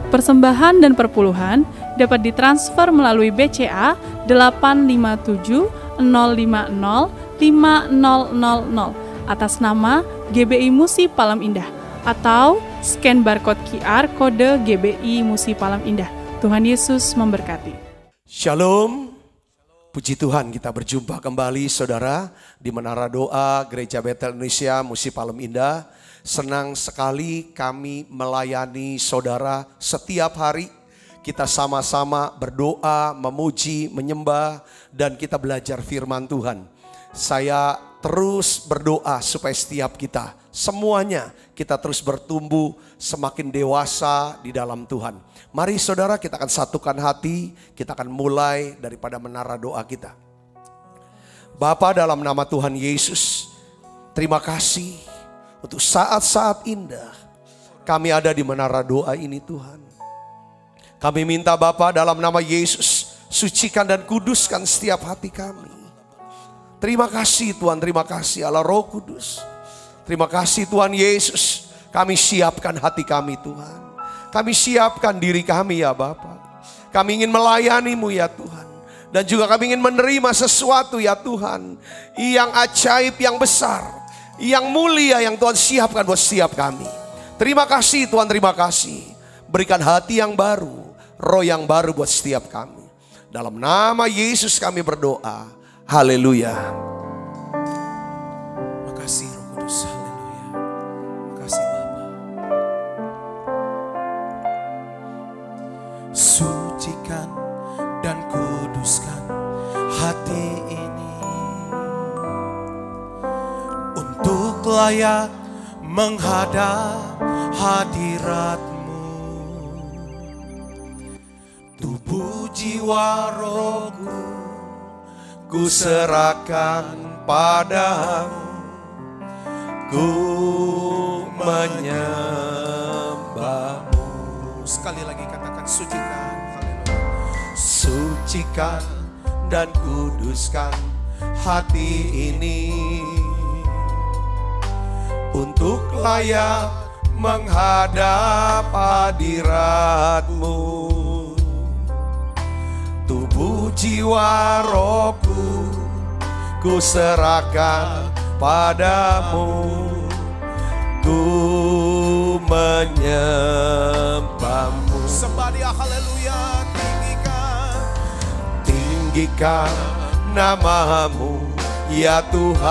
Persembahan dan perpuluhan dapat ditransfer melalui BCA 857 050 5000 atas nama GBI Musi Palem Indah atau scan barcode QR kode GBI Musi Palem Indah. Tuhan Yesus memberkati. Shalom. Puji Tuhan, kita berjumpa kembali saudara di Menara Doa Gereja Betel Indonesia Musi Palem Indah. Senang sekali kami melayani saudara setiap hari. Kita sama-sama berdoa, memuji, menyembah, dan kita belajar firman Tuhan. Saya terus berdoa supaya setiap kita, semuanya kita terus bertumbuh semakin dewasa di dalam Tuhan. Mari saudara, kita akan satukan hati, kita akan mulai daripada menara doa kita. Bapa, dalam nama Tuhan Yesus, terima kasih untuk saat-saat indah kami ada di menara doa ini Tuhan. Kami minta Bapa dalam nama Yesus, sucikan dan kuduskan setiap hati kami. Terima kasih Tuhan, terima kasih Allah Roh Kudus. Terima kasih Tuhan Yesus, kami siapkan hati kami Tuhan. Kami siapkan diri kami ya Bapa. Kami ingin melayani-Mu ya Tuhan. Dan juga kami ingin menerima sesuatu ya Tuhan, yang ajaib, yang besar, yang mulia yang Tuhan siapkan buat setiap kami. Terima kasih Tuhan, terima kasih. Berikan hati yang baru, roh yang baru buat setiap kami. Dalam nama Yesus kami berdoa. Haleluya. Makasih Roh Kudus, haleluya. Makasih Bapa. Sucikan dan kuduskan hati ini untuk layak menghadap hadirat-Mu. Tubuh jiwa rohku ku serahkan padamu, ku menyembah-Mu. Sekali lagi katakan sucikan, haleluya. Sucikan dan kuduskan hati ini untuk layak menghadap hadirat-Mu. Tubuh jiwa rohku ku serahkan padamu, ku menyembah-Mu. Sembah Dia, haleluya. Tinggikan nama-Mu ya Tuhan.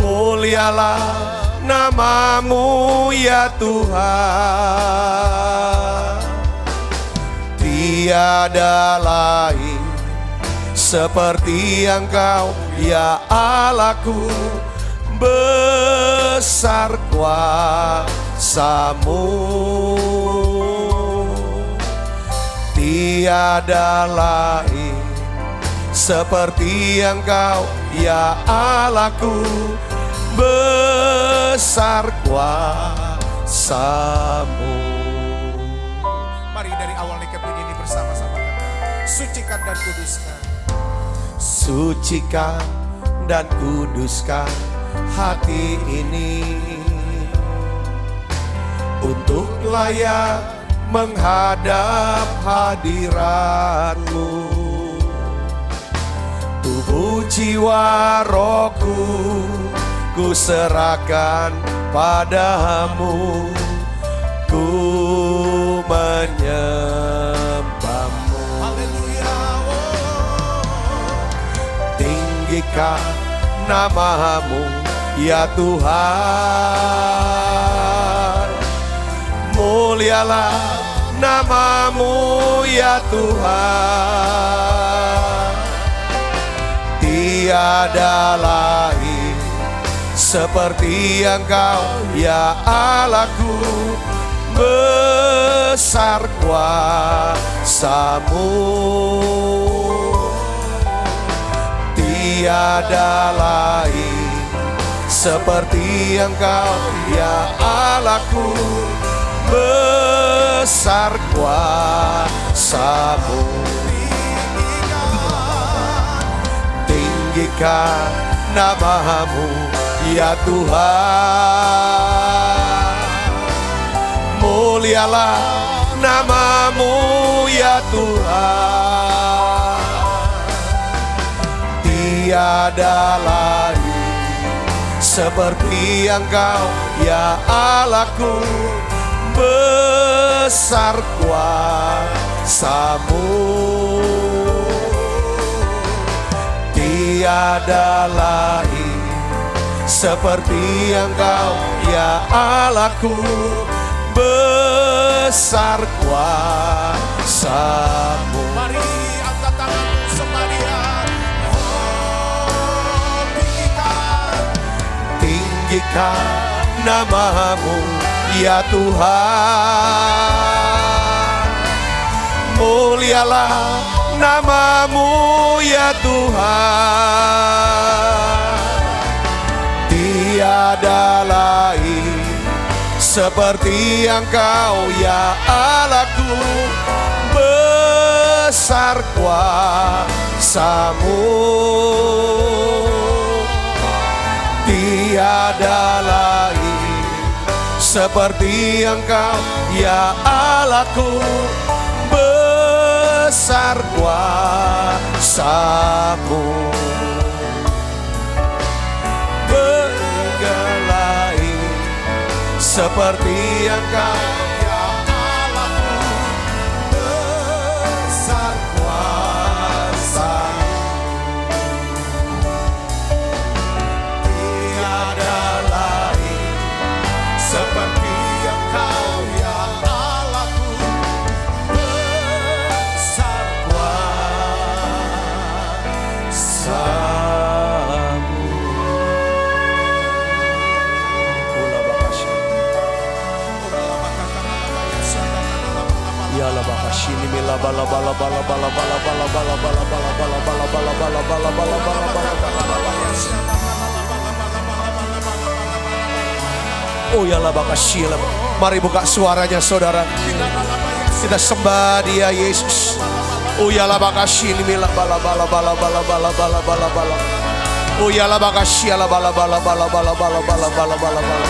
Mulialah nama-Mu ya Tuhan. Tiada lain seperti Engkau ya Allahku. Besar kuasa-Mu, tiada lain seperti Engkau ya Allahku. Besar kuasa-Mu. Mari dari awal kebun ini bersama-sama kata, sucikan dan kuduskan. Sucikan dan kuduskan hati ini untuk layak menghadap hadirat-Mu. Tubuh jiwa rohku ku serahkan padamu, ku menyembah-Mu. Haleluya. Tinggikan nama-Mu ya Tuhan. Mulialah nama-Mu ya Tuhan. Tiada lain seperti Engkau ya Allahku. Besar kuasa-Mu, tiada lain seperti Engkau ya Allahku. Besar kuasa-Mu, tinggikan nama-Mu ya Tuhan. Mulialah nama-Mu ya Tuhan. Tiada lain seperti Engkau ya Allahku. Besar kuasa-Mu, tiada lain seperti Engkau ya Allahku. Besar kuasa-Mu. Mari angkat tanganmu sembahyang. Oh, tinggikan nama-Mu ya Tuhan. Mulialah nama-Mu ya Tuhan. Tiada lain seperti Engkau ya Allahku. Besar kuasa-Mu, tiada lain seperti Engkau ya Allahku. Besar kuasa-Mu, tiada lain seperti Engkau ya Allahku. Besar kuasa-Mu, tiada lain seperti Engkau ya Allahku. Besar kuasa-Mu. Ya la bakashini mila bala bala bala bala bala bala bala bala bala bala bala bala bala bala bala bala bala. Oh ya la bakashila. Mari buka suaranya saudara. Kita sembah Dia Yesus. Oh ya la bakashini mila bala bala bala bala bala bala bala bala. Oh ya la bakashila bala bala bala bala bala bala bala bala bala.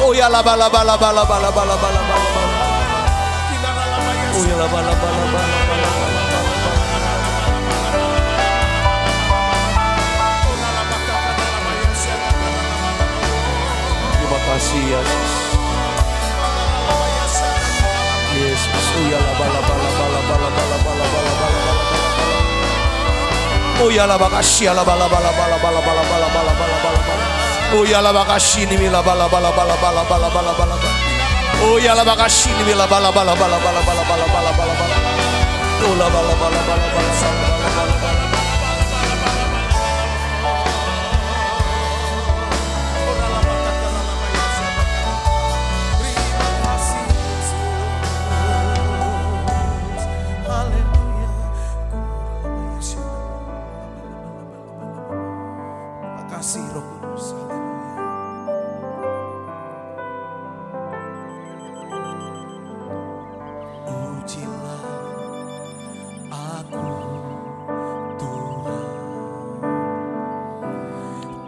Oh ya la bala bala bala bala bala bala bala. Oh ya la bala bala bala bala bala. Terima kasih Yesus. Yesus. Oh ya la bala bala bala bala bala bala bala bala bala. Oh ya la bakasih la bala bala bala bala bala bala bala bala bala. Oh ya la bakasih ni mila bala bala bala bala bala bala bala. Oh ya la bakasih ni mila bala bala bala bala bala bala bala bala bala. Oh la bala bala bala bala bala bala bala.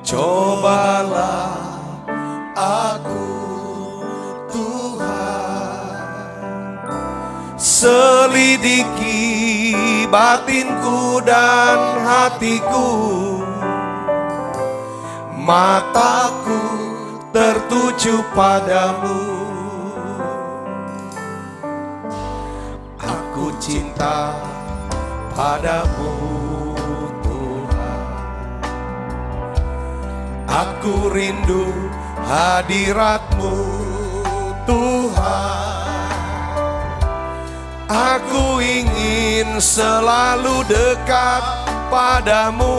Cobalah aku Tuhan, selidiki batinku dan hatiku, mataku tertuju padamu. Aku cinta padamu Tuhan, aku rindu hadirat-Mu Tuhan. Aku ingin selalu dekat padamu,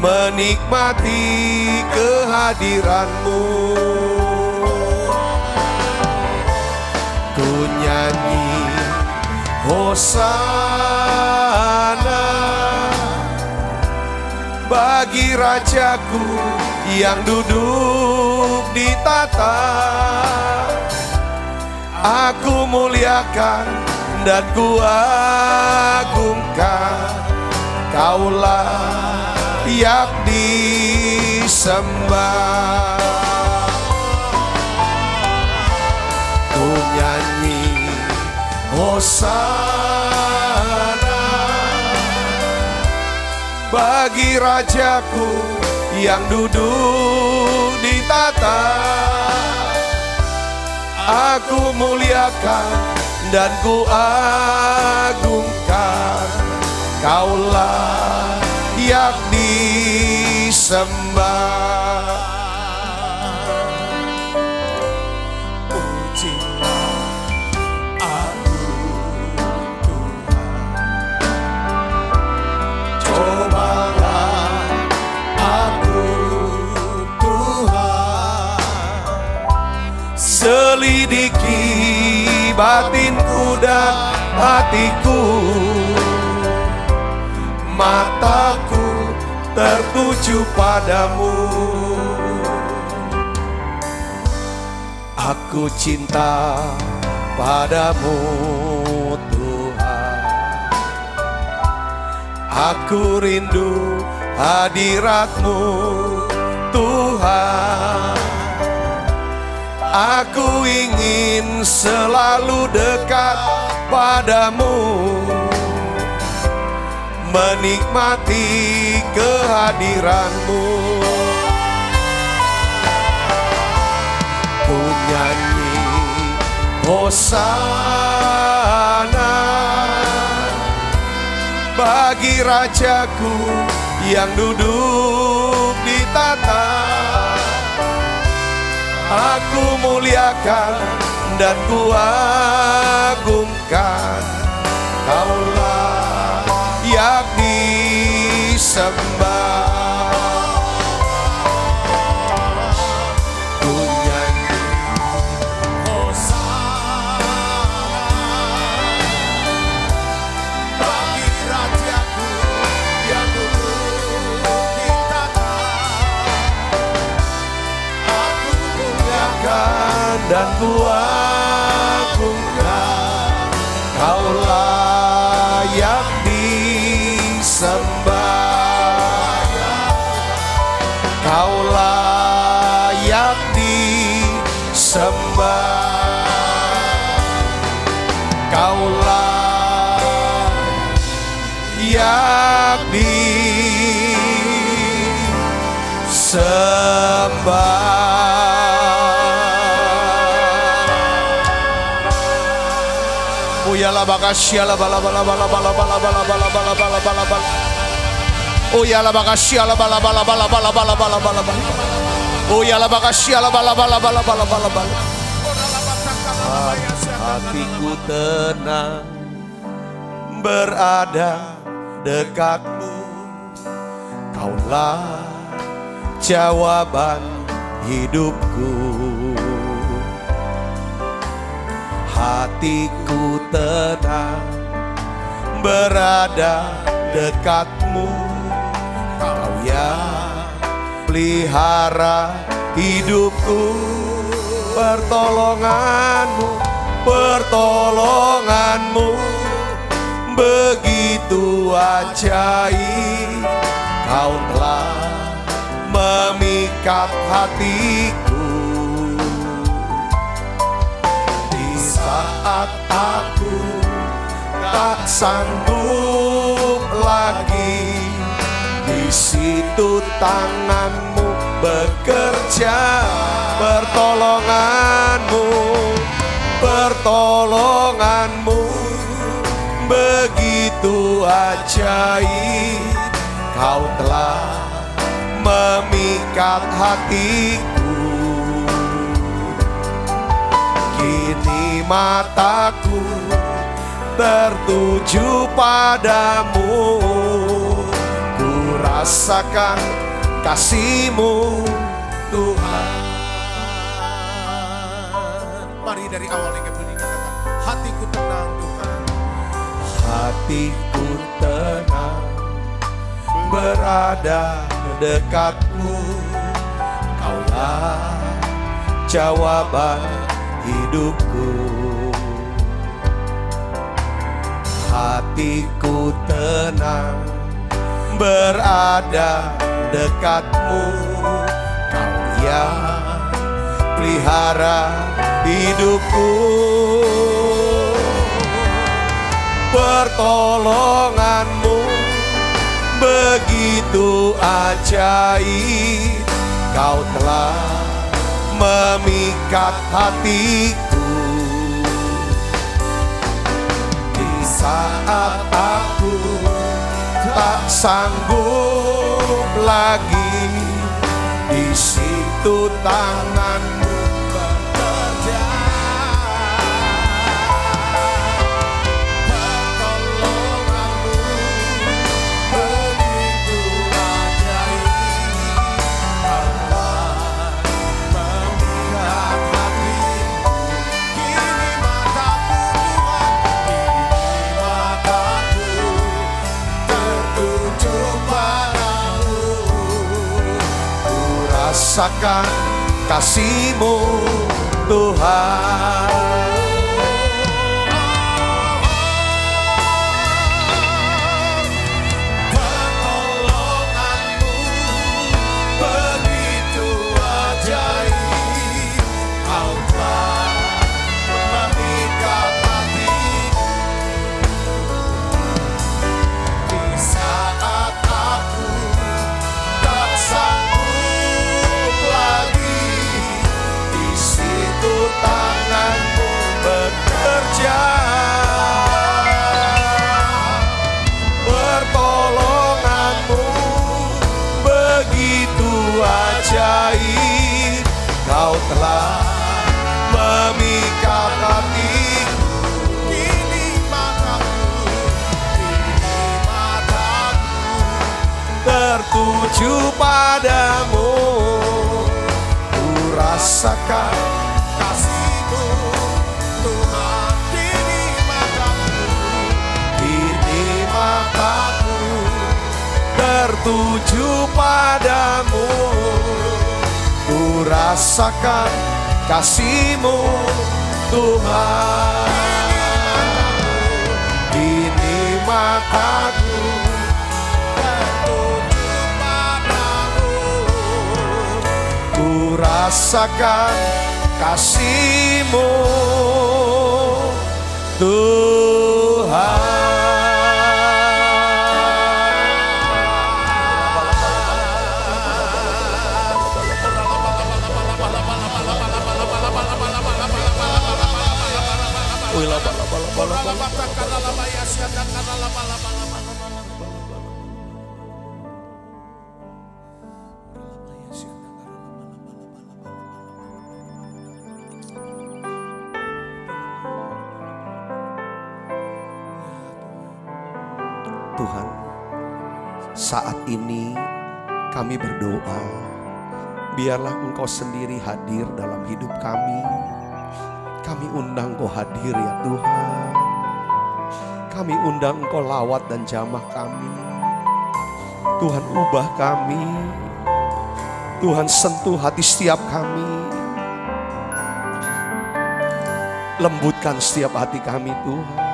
menikmati kehadiran-Mu. Ku nyanyi Hosana bagi Rajaku yang duduk di tata. Aku muliakan dan ku agungkan, Kaulah yang disembah. Hosana bagi Rajaku yang duduk di tata. Aku muliakan dan ku agungkan, Kaulah yang disembah. Pujilah aku Tuhan, cobalah aku Tuhan, selidiki batinku dan hatiku, mataku tertuju padamu. Aku cinta padamu Tuhan, aku rindu hadirat-Mu Tuhan. Aku ingin selalu dekat padamu, menikmati kehadiran-Mu. Ku nyanyi Hosana bagi Rajaku yang duduk di tata. Aku muliakan dan ku agungkan, Kaulah yang disembah. Ku nyanyi Hosana bagi Rajaku yang duduk di tata. Aku muliakan dan ku agungkan, Kaulah yang disembah. Kaulah yang disembah. Kaulah yang disembah. Uyala bakasyala bala bala bala bala bala bala bala bala bala bala bala. Uyala bakasyala bala bala bala bala bala bala bala bala. Uyala bakasyala bala bala bala bala bala bala. Hatiku tenang berada dekat-Mu, Kaulah jawaban hidupku. Hatiku tenang berada dekat-Mu, Kau yang pelihara hidupku. Pertolongan-Mu begitu ajaib. Kau telah memikat hatiku. Saat aku tak sanggup lagi, di situ tangan-Mu bekerja. Pertolongan-Mu begitu ajaib. Kau telah memikat hatiku. Kini mataku tertuju padamu, ku rasakan kasih-Mu Tuhan. Mari dari awal hingga bunyi katakan, hatiku tenang Tuhan. Hatiku tenang berada dekat-Mu, Kaulah jawaban hidupku. Hatiku tenang berada dekat-Mu, Kau yang pelihara hidupku. pertolonganmu begitu ajaib. Kau telah memikat hatiku di saat aku tak sanggup lagi. Di situ tanganmu bekerja. Pertolonganmu begitu ajaib. Kau telah memikat hatiku. Kini mataku tertuju padamu. Ku rasakan kasih-Mu Tuhan. Pertolonganmu begitu ajaib. Kau telah memikat hatiku. Di saat aku tak sanggup lagi, di situ tanganmu bekerja. Pertolonganmu begitu ajaib. Kau telah memikat hatiku. Kini mataku tertuju padamu. Ku rasakan kasih-Mu Tuhan. Kini mataku tertuju padamu. Ku rasakan kasih-Mu Tuhan. Kini mataku tertuju padamu. Ku rasakan kasih-Mu Tuhan. Tuhan, saat ini kami berdoa, biarlah Engkau sendiri hadir dalam hidup kami. Kami undang Engkau hadir ya Tuhan. Kami undang Engkau lawat dan jamah kami. Tuhan, ubah kami. Tuhan, sentuh hati setiap kami. Lembutkan setiap hati kami Tuhan.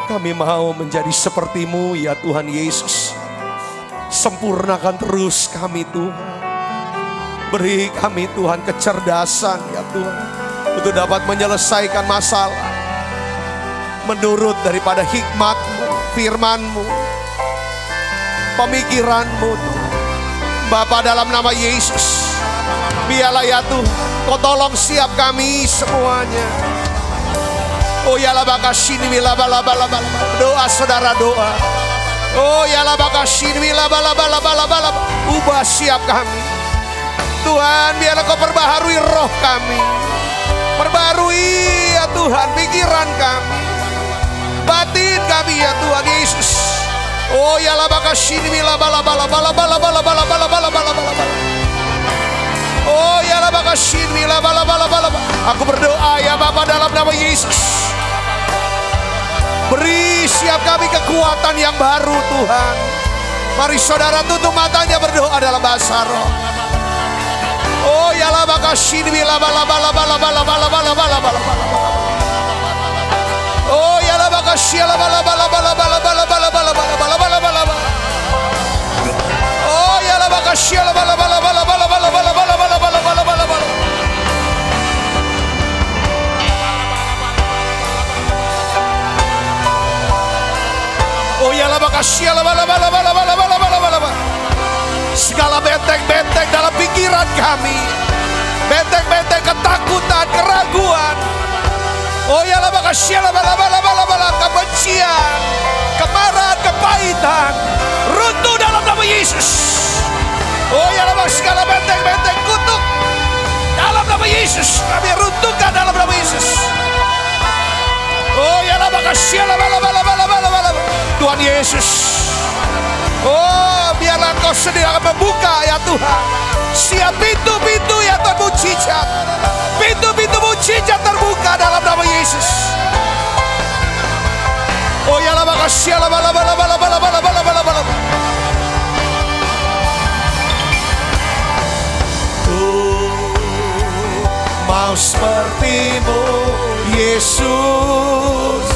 Kami mau menjadi seperti-Mu ya Tuhan Yesus. Sempurnakan terus kami Tuhan. Beri kami Tuhan kecerdasan ya Tuhan, untuk dapat menyelesaikan masalah menurut daripada hikmat-Mu, firman-Mu, pemikiran-Mu Tuhan. Bapa, dalam nama Yesus, biarlah ya Tuhan Kau tolong siap kami semuanya. Oh ya labakashini milabalabalabal. Doa saudara, doa. Oh ya labakashini milabalabalabal. Ubah siap kami Tuhan, biarlah Kau perbaharui roh kami. Perbaharui ya Tuhan pikiran kami, batin kami ya Tuhan Yesus. Oh ya labakashini milabalabalabal. Oh ya labakashini milabalabalabal. Aku berdoa ya Bapa dalam nama Yesus. Beri siap kami kekuatan yang baru Tuhan. Mari saudara tutup matanya, berdoa dalam bahasa roh. Oh ya labakashini milabalabalabal. Oh ya labakashini milabalabalabal. Oh ya labakashini milabalabalabal. Segala benteng-benteng dalam pikiran kami, benteng-benteng ketakutan, keraguan, oh ya lah kebencian, kemarahan, kepahitan, runtuh dalam nama Yesus. Oh ya lah segala benteng-benteng kutuk dalam nama Yesus kami runtuhkan dalam nama Yesus. Oh ya lah Tuhan Yesus. Oh biarlah Engkau sendiri akan membuka ya Tuhan. Siap pintu-pintu ya Tuhan mujizat. Pintu-pintu mujizat terbuka dalam nama Yesus. Oh ya lah mau seperti-Mu Yesus,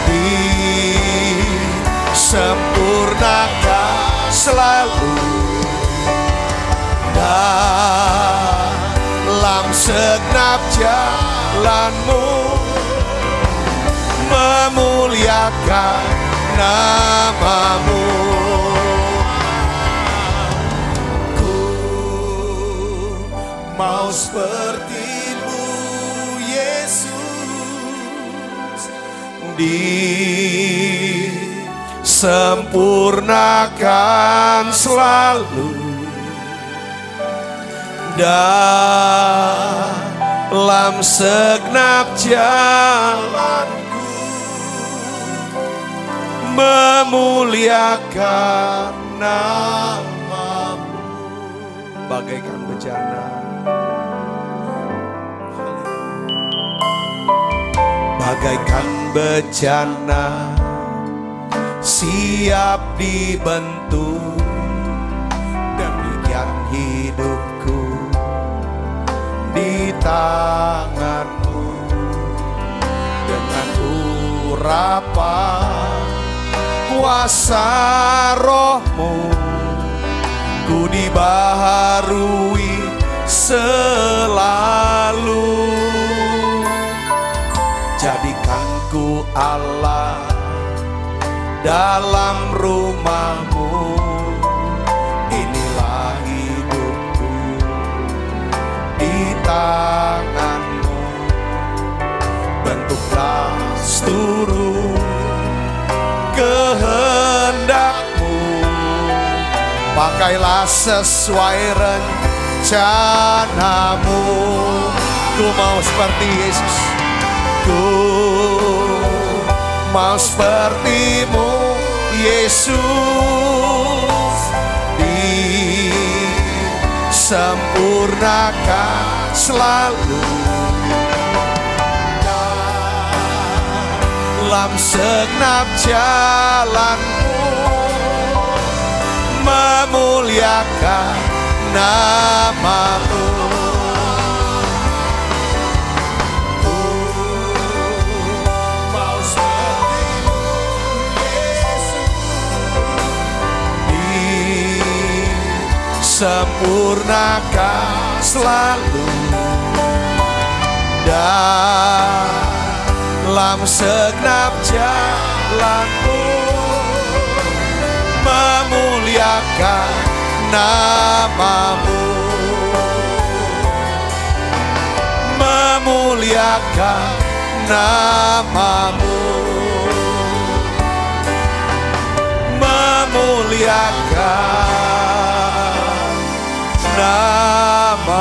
disempurnakan selalu dalam segenap jalan-Mu, memuliakan nama-Mu. Ku mau seperti-Mu Yesus, disempurnakan selalu dalam segenap jalanku, memuliakan nama-Mu. Bagaikan bejana, bagaikan bejana siap dibentuk, demikian hidupku di tangan-Mu. Dengan urapan kuasa Roh-Mu, ku dibaharui selalu. Jadikan ku Allah dalam rumah-Mu, inilah hidupku di tangan-Mu. Bentuklah seluruh kehendak-Mu, pakailah sesuai rencana-Mu. Ku mau seperti Yesus, ku mau seperti-Mu Yesus, disempurnakan selalu dalam segenap jalan-Mu, memuliakan nama-Mu. Sempurnakan selalu dalam segenap jalan-Mu, memuliakan nama-Mu, memuliakan nama-Mu, memuliakan nama-Mu.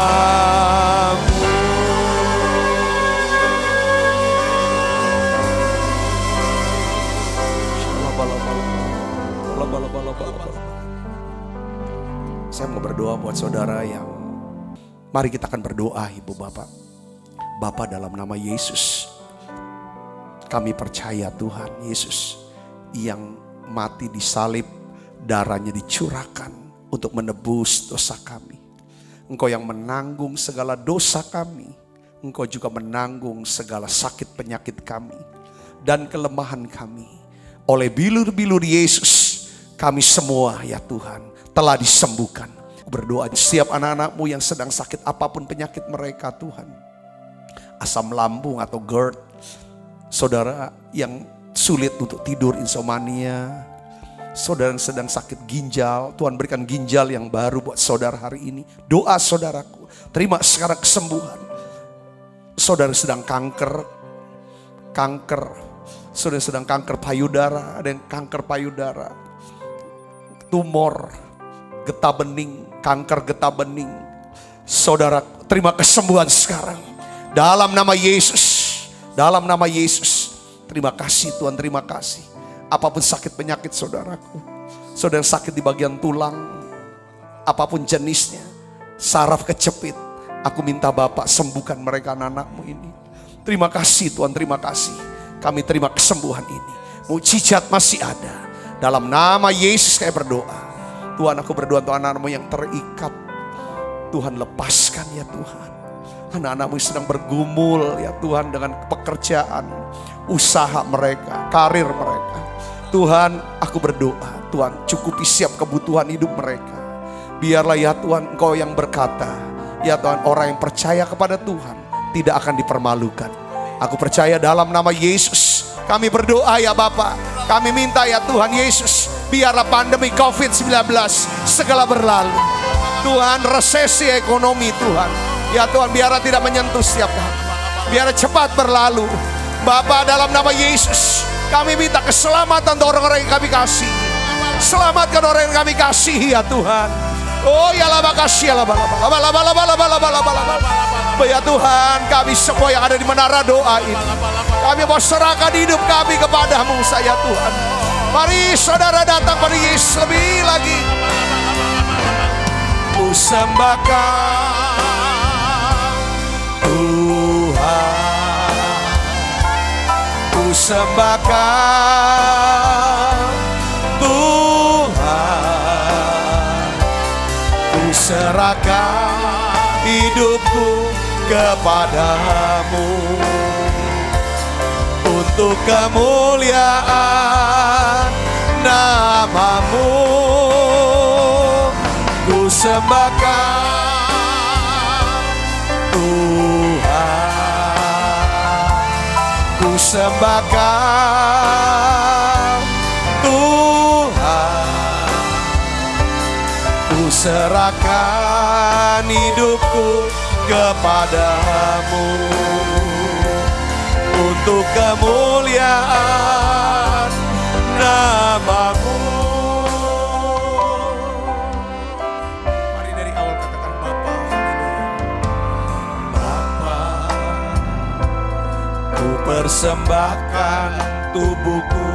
Saya mau berdoa buat saudara yang, mari kita akan berdoa Ibu Bapak. Bapa, dalam nama Yesus, kami percaya Tuhan Yesus yang mati disalib, darahnya dicurahkan untuk menebus dosa kami. Engkau yang menanggung segala dosa kami. Engkau juga menanggung segala sakit penyakit kami dan kelemahan kami. Oleh bilur-bilur Yesus, kami semua ya Tuhan telah disembuhkan. Berdoa setiap anak-anak-Mu yang sedang sakit apapun penyakit mereka Tuhan. Asam lambung atau GERD. Saudara yang sulit untuk tidur, insomnia. Saudara yang sedang sakit ginjal, Tuhan berikan ginjal yang baru buat saudara hari ini. Doa saudaraku, terima sekarang kesembuhan. Saudara sedang kanker, saudara sedang kanker payudara, ada yang kanker payudara, tumor, getah bening, kanker getah bening. Saudara terima kesembuhan sekarang. Dalam nama Yesus, dalam nama Yesus. Terima kasih Tuhan, terima kasih. Apapun sakit penyakit saudaraku, saudara yang sakit di bagian tulang, apapun jenisnya, saraf kecepit, aku minta Bapak sembuhkan mereka anak-anakmu ini. Terima kasih Tuhan, terima kasih. Kami terima kesembuhan ini. Mujizat masih ada. Dalam nama Yesus saya berdoa. Tuhan, aku berdoa untuk anak-anakmu yang terikat. Tuhan lepaskan ya Tuhan. Anak-anakmu sedang bergumul ya Tuhan dengan pekerjaan, usaha mereka, karir mereka. Tuhan, aku berdoa, Tuhan cukupi siap kebutuhan hidup mereka. Biarlah ya Tuhan Engkau yang berkata, ya Tuhan, orang yang percaya kepada Tuhan tidak akan dipermalukan. Aku percaya dalam nama Yesus. Kami berdoa ya Bapa, kami minta ya Tuhan Yesus, biarlah pandemi COVID-19 segala berlalu. Tuhan, resesi ekonomi Tuhan, ya Tuhan, biarlah tidak menyentuh setiap kami. Biarlah cepat berlalu. Bapa, dalam nama Yesus, kami minta keselamatan untuk orang-orang yang kami kasih. Selamatkan orang yang kami kasih ya Tuhan. Oh ya laba kasih ya laba. Ya Tuhan, kami semua yang ada di menara doa ini, kami mau serahkan hidup kami kepadamu saya Tuhan. Mari saudara datang pada Yesus lebih lagi. Ku sembahkan Tuhan, ku sembahkan Tuhan, ku serahkan hidupku kepadamu untuk kemuliaan namamu. Ku sembahkan Tuhan, ku sembahkan Tuhan, ku serahkan hidupku kepadamu untuk kemuliaan namamu. Mari dari awal katakan Bapa. Bapa, ku persembahkan tubuhku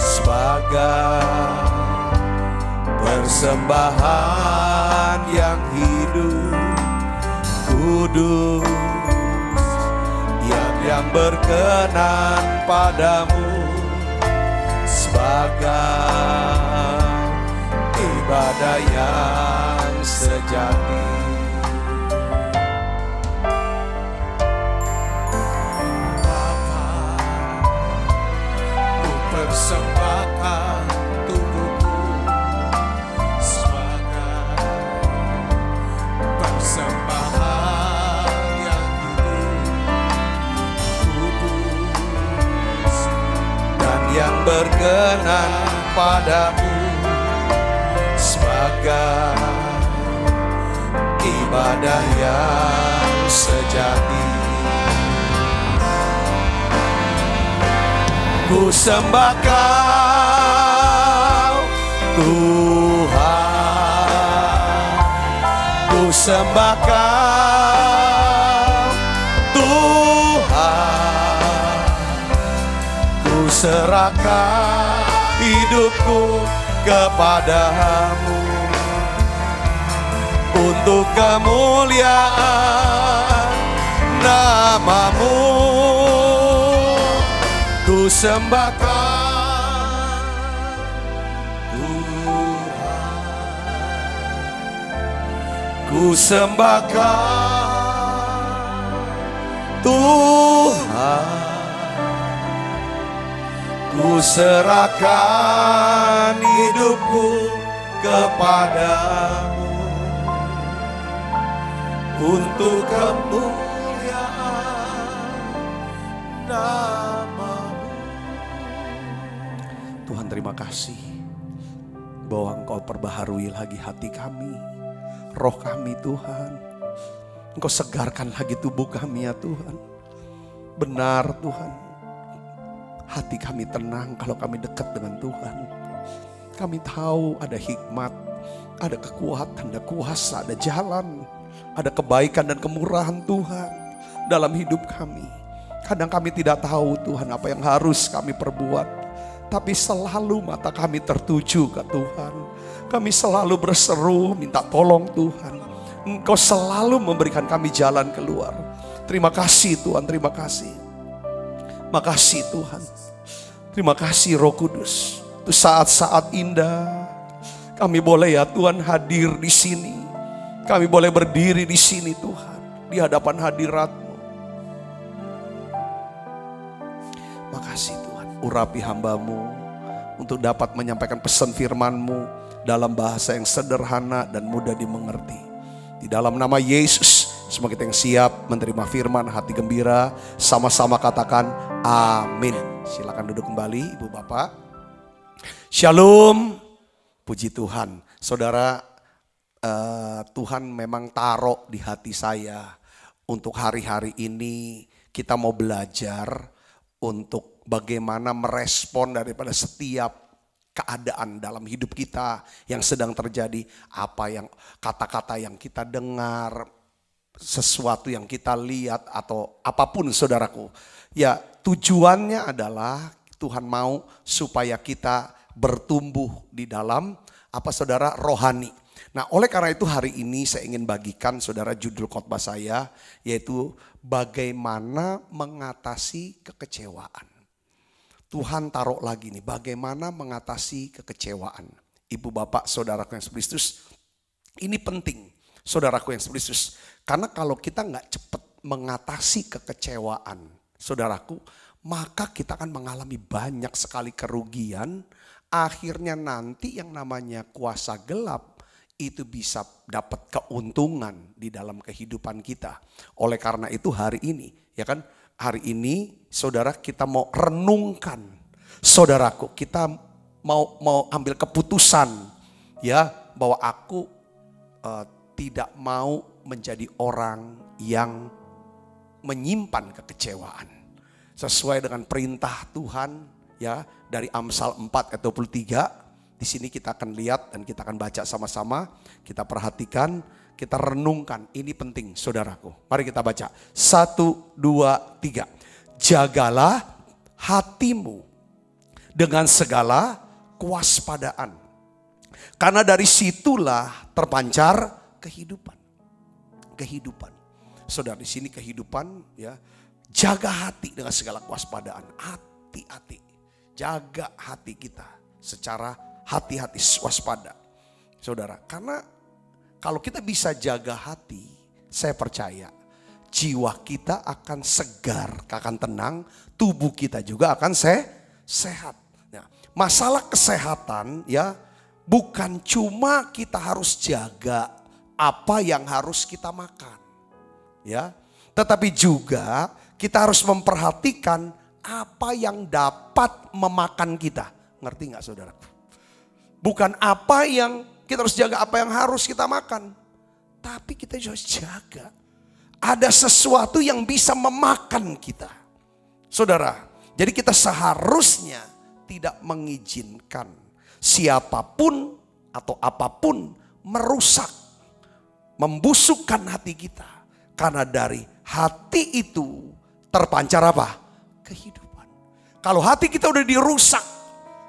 sebagai persembahan yang hidup, kudus, yang berkenan padamu, sebagai ibadah yang sejati. Bapa, ku persembahkan tubuhku sebagai persembahan yang hidup, kudus, dan yang berkenan padamu, sebagai ibadah yang sejati. Ku sembahkan Tuhan, ku sembahkan Tuhan, ku serahkan hidupku kepadamu untuk kemuliaan namamu. Ku sembahkan Tuhan, ku sembahkan Tuhan, ku serahkan hidupku kepadamu untuk kemuliaan namamu. Tuhan terima kasih bahwa Engkau perbaharui lagi hati kami, roh kami Tuhan. Engkau segarkan lagi tubuh kami ya Tuhan. Benar Tuhan, hati kami tenang kalau kami dekat dengan Tuhan. Kami tahu ada hikmat, ada kekuatan, ada kuasa, ada jalan, ada kebaikan dan kemurahan Tuhan dalam hidup kami. Kadang kami tidak tahu Tuhan apa yang harus kami perbuat, tapi selalu mata kami tertuju ke Tuhan. Kami selalu berseru minta tolong Tuhan. Engkau selalu memberikan kami jalan keluar. Terima kasih Tuhan, terima kasih. Makasih Tuhan. Terima kasih Roh Kudus. Itu saat-saat indah. Kami boleh ya Tuhan hadir di sini. Kami boleh berdiri di sini Tuhan, di hadapan hadirat-Mu. Makasih Tuhan, urapi hamba-Mu untuk dapat menyampaikan pesan firman-Mu dalam bahasa yang sederhana dan mudah dimengerti. Di dalam nama Yesus, semua kita yang siap menerima firman, hati gembira, sama-sama katakan amin. Silakan duduk kembali Ibu Bapak. Shalom, puji Tuhan. Saudara, Tuhan memang taruh di hati saya untuk hari-hari ini kita mau belajar untuk bagaimana merespon daripada setiap keadaan dalam hidup kita yang sedang terjadi, apa yang kata-kata yang kita dengar, sesuatu yang kita lihat atau apapun saudaraku. Ya, tujuannya adalah Tuhan mau supaya kita bertumbuh di dalam apa saudara, rohani. Nah, oleh karena itu hari ini saya ingin bagikan saudara judul khotbah saya, yaitu bagaimana mengatasi kekecewaan. Tuhan taruh lagi nih, bagaimana mengatasi kekecewaan. Ibu bapak saudaraku yang Kristus, ini penting saudaraku yang Kristus. Karena kalau kita nggak cepat mengatasi kekecewaan saudaraku, maka kita akan mengalami banyak sekali kerugian. Akhirnya nanti yang namanya kuasa gelap itu bisa dapat keuntungan di dalam kehidupan kita. Oleh karena itu hari ini, ya kan, hari ini saudara kita mau renungkan, saudaraku, kita mau ambil keputusan ya bahwa aku tidak mau menjadi orang yang menyimpan kekecewaan. Sesuai dengan perintah Tuhan ya dari Amsal 4 ayat 23. Di sini kita akan lihat dan kita akan baca sama-sama, kita perhatikan, kita renungkan. Ini penting saudaraku. Mari kita baca. 1, 2, 3. Jagalah hatimu dengan segala kewaspadaan. Karena dari situlah terpancar kehidupan. Kehidupan. Saudara, di sini kehidupan ya. Jaga hati dengan segala kewaspadaan. Hati-hati. Jaga hati kita secara hati-hati, waspada. Saudara, karena kalau kita bisa jaga hati, saya percaya jiwa kita akan segar, akan tenang, tubuh kita juga akan sehat. Nah, masalah kesehatan ya bukan cuma kita harus jaga apa yang harus kita makan. Ya, tetapi juga kita harus memperhatikan apa yang dapat memakan kita. Ngerti gak saudara? Bukan apa yang kita harus jaga, apa yang harus kita makan. Tapi kita juga harus jaga. Ada sesuatu yang bisa memakan kita. Saudara, jadi kita seharusnya tidak mengizinkan siapapun atau apapun merusak, membusukkan hati kita. Karena dari hati itu terpancar apa? Kehidupan. Kalau hati kita udah dirusak,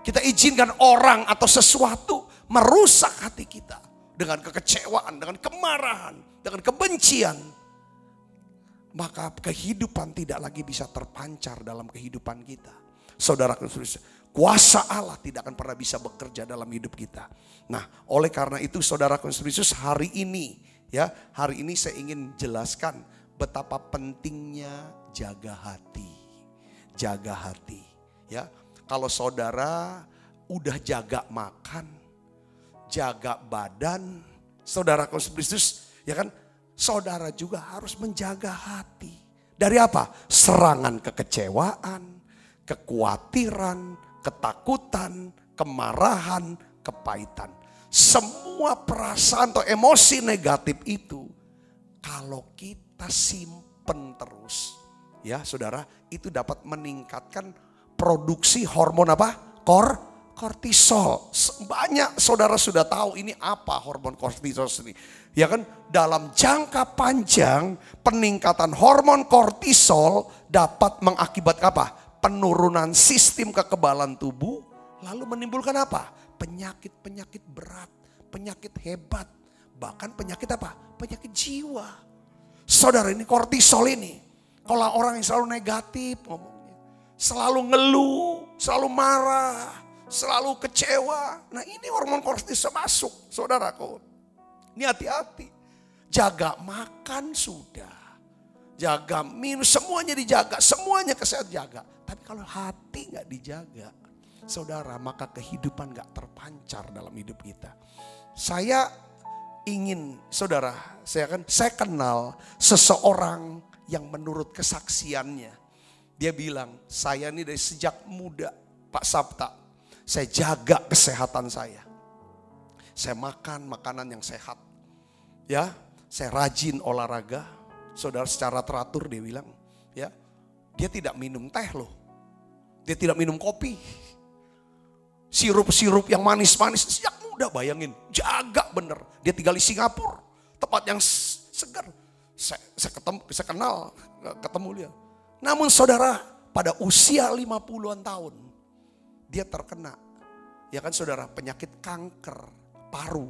kita izinkan orang atau sesuatu merusak hati kita. Dengan kekecewaan, dengan kemarahan, dengan kebencian. Maka kehidupan tidak lagi bisa terpancar dalam kehidupan kita. Saudara, kuasa Allah tidak akan pernah bisa bekerja dalam hidup kita. Nah, oleh karena itu saudara Kristus, hari ini saya ingin jelaskan betapa pentingnya jaga hati. Jaga hati, ya. Kalau saudara udah jaga makan, jaga badan, saudara Kristus, ya kan? Saudara juga harus menjaga hati. Dari apa? Serangan kekecewaan, kekhawatiran, ketakutan, kemarahan, kepahitan. Semua perasaan atau emosi negatif itu kalau kita simpen terus, ya saudara, itu dapat meningkatkan produksi hormon apa? Kortisol. Banyak saudara sudah tahu ini apa hormon kortisol ini. Ya kan, dalam jangka panjang peningkatan hormon kortisol dapat mengakibatkan apa? Penurunan sistem kekebalan tubuh, lalu menimbulkan apa? Penyakit-penyakit berat, penyakit hebat, bahkan penyakit apa? Penyakit jiwa. Saudara, ini kortisol ini, kalau orang yang selalu negatif ngomongnya, selalu ngeluh, selalu marah, selalu kecewa. Nah, ini hormon kortisol masuk, saudaraku. Ini hati-hati. Jaga makan sudah, jaga minum, semuanya dijaga, semuanya kesehatan jaga. Tapi kalau hati gak dijaga, saudara, maka kehidupan gak terpancar dalam hidup kita. Saya ingin, saudara, saya kenal seseorang yang menurut kesaksiannya, dia bilang, saya ini dari sejak muda, Pak Sabta, saya jaga kesehatan saya. Saya makan makanan yang sehat. Ya, saya rajin olahraga. Saudara, secara teratur dia bilang, ya. Dia tidak minum teh loh. Dia tidak minum kopi. Sirup-sirup yang manis-manis sejak muda, bayangin. Jaga bener. Dia tinggal di Singapura, tempat yang segar. Saya kenal, ketemu dia. Namun saudara, pada usia 50-an tahun, dia terkena, ya kan saudara, penyakit kanker paru.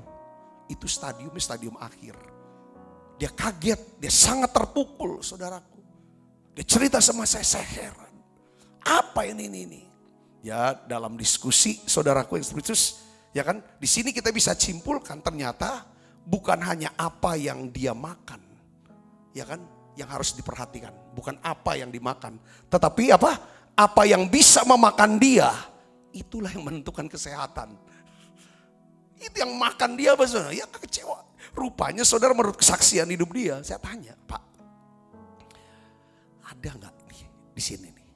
Itu stadium akhir. Dia kaget, dia sangat terpukul, saudaraku. Dia cerita sama saya heran. Apa ini? Ya, dalam diskusi saudaraku yang spiritus, ya kan, di sini kita bisa simpulkan ternyata bukan hanya apa yang dia makan, ya kan, yang harus diperhatikan, bukan apa yang dimakan, tetapi apa yang bisa memakan dia, itulah yang menentukan kesehatan. Itu yang makan dia, saudara, ya kecewa. Rupanya saudara, menurut kesaksian hidup dia, saya tanya, Pak, ada nggak di sini nih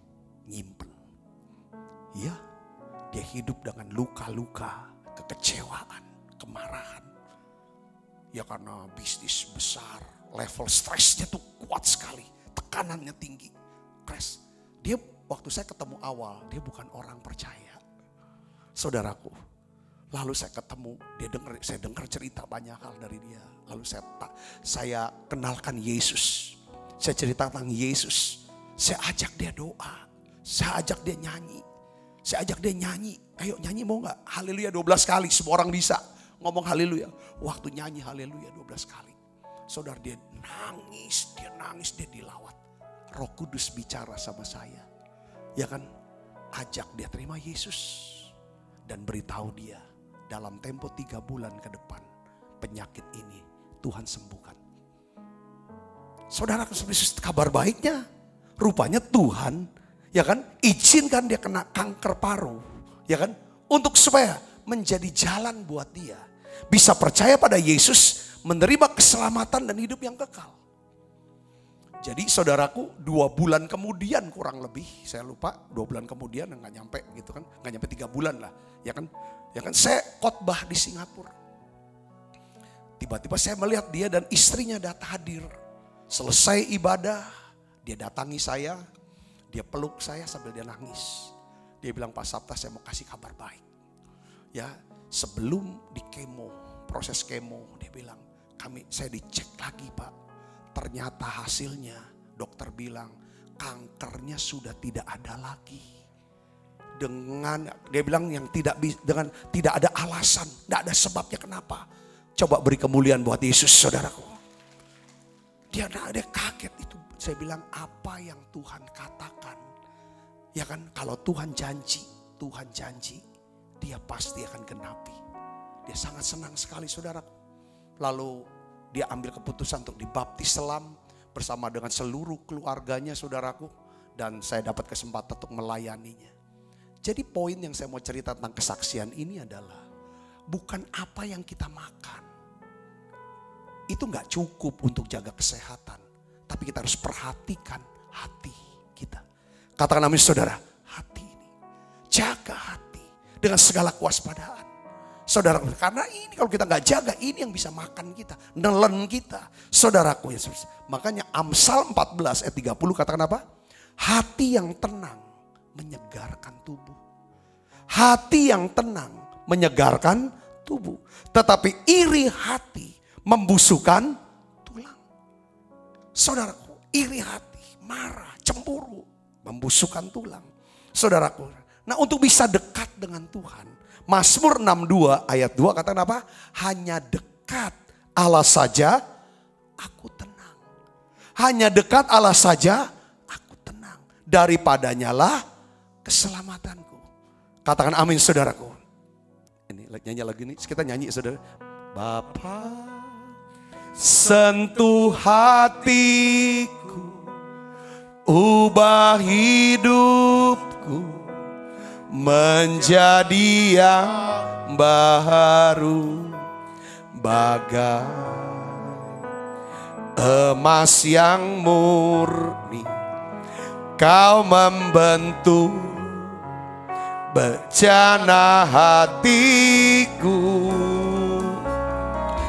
nyimpen? Ya, dia hidup dengan luka-luka, kekecewaan, kemarahan. Ya karena bisnis besar, level stresnya tuh kuat sekali, tekanannya tinggi, stres. Dia waktu saya ketemu awal, dia bukan orang percaya, saudaraku. Lalu saya ketemu, saya dengar cerita banyak hal dari dia. Lalu saya kenalkan Yesus, saya cerita tentang Yesus, saya ajak dia doa, saya ajak dia nyanyi. Ayo nyanyi mau gak? Haleluya 12 kali, semua orang bisa ngomong haleluya. Waktu nyanyi haleluya 12 kali, saudara, dia nangis, dia dilawat. Roh Kudus bicara sama saya, ya kan, ajak dia terima Yesus. Dan beritahu dia, dalam tempo 3 bulan ke depan, penyakit ini Tuhan sembuhkan. Saudara, kabar baiknya, rupanya Tuhan, ya kan, izinkan dia kena kanker paru, ya kan, untuk supaya menjadi jalan buat dia bisa percaya pada Yesus, menerima keselamatan dan hidup yang kekal. Jadi saudaraku, 2 bulan kemudian kurang lebih, saya lupa 2 bulan kemudian, nggak nyampe gitu kan, nggak nyampe 3 bulan lah, ya kan, saya khotbah di Singapura. Tiba-tiba saya melihat dia dan istrinya hadir. Selesai ibadah, dia datangi saya. Dia peluk saya sambil dia nangis. Dia bilang, Pak Sabta, saya mau kasih kabar baik. Ya, sebelum di kemo, proses kemo, dia bilang, saya dicek lagi, Pak. Ternyata hasilnya, dokter bilang, kankernya sudah tidak ada lagi. Dia bilang dengan tidak ada alasan, tidak ada sebabnya kenapa. Coba beri kemuliaan buat Yesus, saudaraku. Dia kaget itu. Saya bilang, apa yang Tuhan katakan, ya kan, kalau Tuhan janji, dia pasti akan genapi. Dia sangat senang sekali, saudara. Lalu dia ambil keputusan untuk dibaptis selam bersama dengan seluruh keluarganya, saudaraku. Dan saya dapat kesempatan untuk melayaninya. Jadi poin yang saya mau cerita tentang kesaksian ini adalah, bukan apa yang kita makan, itu gak cukup untuk jaga kesehatan. Tapi kita harus perhatikan hati kita. Katakan amin, saudara. Hati ini. Jaga hati. Dengan segala kewaspadaan. Saudaraku, karena ini kalau kita nggak jaga, ini yang bisa makan kita, nelen kita. Saudaraku Yesus. Makanya Amsal 14 ayat 30 katakan apa? Hati yang tenang menyegarkan tubuh. Hati yang tenang menyegarkan tubuh. Tetapi iri hati membusukkan tulang. Saudaraku, iri hati, marah, cemburu, membusukkan tulang. Saudaraku, nah untuk bisa dekat dengan Tuhan, Mazmur 62 ayat 2 katakan apa? Hanya dekat Allah saja aku tenang. Hanya dekat Allah saja aku tenang. Daripadanya lah keselamatanku. Katakan amin saudaraku. Ini nyanyi lagi nih, kita nyanyi saudara. Bapa sentuh hatiku, ubah hidupku menjadi yang baru, bagai emas yang murni. Kau membentuk bencana hatiku.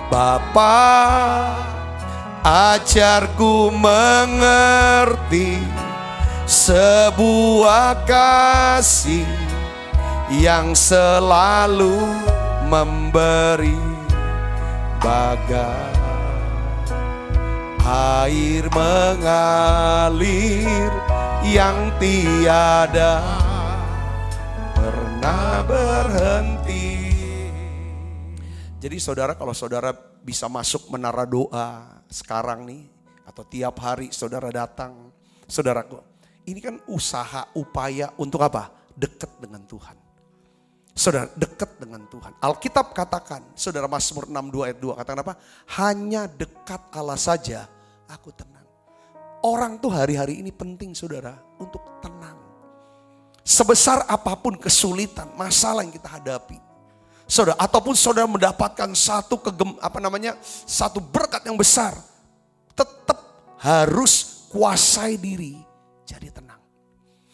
Bapa, ajarku mengerti sebuah kasih yang selalu memberi, bagai air mengalir yang tiada pernah berhenti. Jadi saudara, kalau saudara bisa masuk menara doa sekarang nih, atau tiap hari saudara datang, saudaraku, ini kan usaha, upaya untuk apa? Dekat dengan Tuhan. Saudara, dekat dengan Tuhan. Alkitab katakan, saudara, Mazmur 62 ayat 2 katakan apa? Hanya dekat Allah saja aku tenang. Orang tuh hari-hari ini penting saudara untuk tenang. Sebesar apapun kesulitan, masalah yang kita hadapi, saudara, ataupun saudara mendapatkan satu satu berkat yang besar, tetap harus kuasai diri jadi tenang.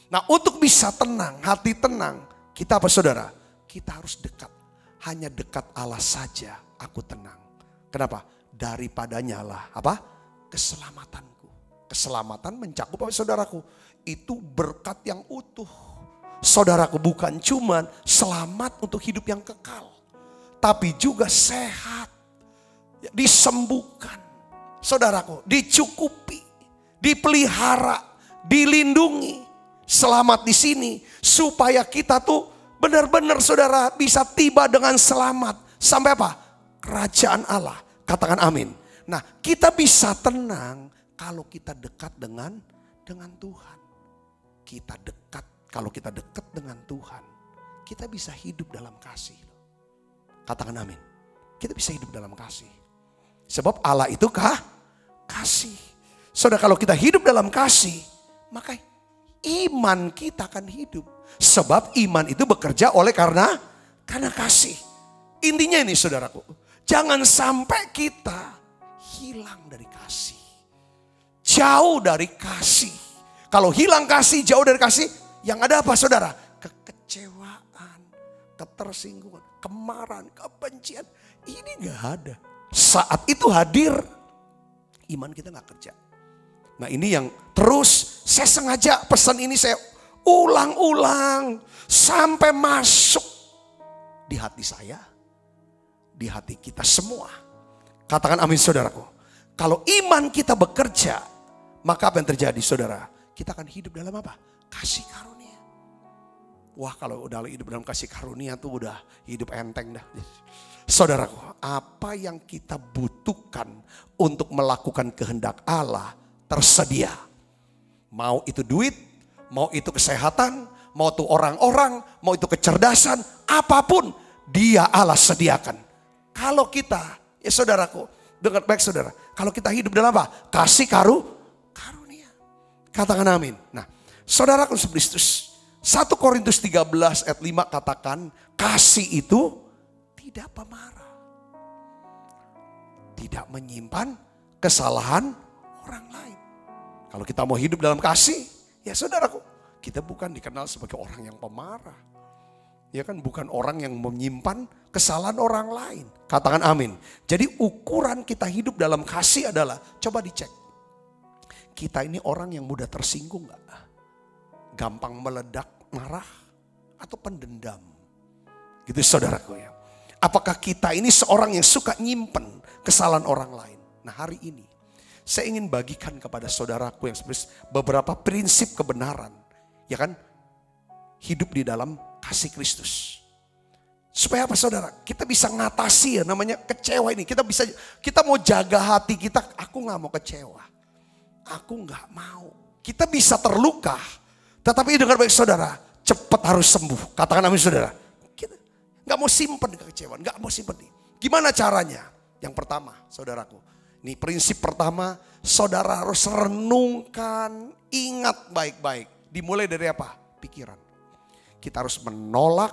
Nah, untuk bisa tenang, hati tenang, kita apa saudara? Kita harus dekat. Hanya dekat Allah saja aku tenang. Kenapa? Daripadanya lah apa? Keselamatanku. Keselamatan mencakup apa saudaraku? Itu berkat yang utuh. Saudaraku, bukan cuman selamat untuk hidup yang kekal, tapi juga sehat, disembuhkan. Saudaraku, dicukupi, dipelihara, dilindungi. Selamat di sini supaya kita tuh benar-benar saudara bisa tiba dengan selamat sampai apa? Kerajaan Allah. Katakan amin. Nah, kita bisa tenang kalau kita dekat dengan Tuhan. Kita dekat, kalau kita dekat dengan Tuhan, kita bisa hidup dalam kasih. Katakan amin. Kita bisa hidup dalam kasih. Sebab Allah itu kasih. Saudara, kalau kita hidup dalam kasih, maka iman kita akan hidup. Sebab iman itu bekerja oleh karena kasih. Intinya ini saudaraku, jangan sampai kita hilang dari kasih. Jauh dari kasih. Kalau hilang kasih, jauh dari kasih, yang ada apa saudara? Kekecewaan, ketersinggungan, kemarahan, kebencian. Ini gak ada. Saat itu hadir, iman kita gak kerja. Nah, ini yang terus saya sengaja pesan ini saya ulang-ulang sampai masuk di hati saya, di hati kita semua. Katakan amin saudaraku. Kalau iman kita bekerja, maka apa yang terjadi saudara? Kita akan hidup dalam apa? Kasih karunia. Wah, kalau udah hidup dalam kasih karunia tuh udah hidup enteng dah. Saudaraku, apa yang kita butuhkan untuk melakukan kehendak Allah tersedia. Mau itu duit, mau itu kesehatan, mau itu orang-orang, mau itu kecerdasan, apapun Dia Allah sediakan. Kalau kita, ya saudaraku, dengar baik saudara, kalau kita hidup dalam apa? Kasih karunia. Katakan amin. Nah, saudaraku Kristus, 1 Korintus 13 ayat 5 katakan, kasih itu tidak pemarah, tidak menyimpan kesalahan orang lain. Kalau kita mau hidup dalam kasih, ya saudaraku, kita bukan dikenal sebagai orang yang pemarah. Ya kan, bukan orang yang menyimpan kesalahan orang lain. Katakan amin. Jadi ukuran kita hidup dalam kasih adalah, coba dicek. Kita ini orang yang mudah tersinggung gak? Gampang meledak, marah, atau pendendam? Gitu saudaraku ya. Apakah kita ini seorang yang suka nyimpen kesalahan orang lain? Nah hari ini saya ingin bagikan kepada saudaraku yang beberapa prinsip kebenaran. Ya kan? Hidup di dalam kasih Kristus. Supaya apa saudara? Kita bisa ngatasi ya namanya kecewa ini. Kita mau jaga hati kita, aku gak mau kecewa. Aku gak mau. Kita bisa terluka. Tetapi dengar baik saudara, cepat harus sembuh. Katakan amin saudara. Kita gak mau simpen kekecewaan, gak mau simpen. Gimana caranya? Yang pertama saudaraku. Ini prinsip pertama, saudara harus renungkan, ingat baik-baik. Dimulai dari apa? Pikiran. Kita harus menolak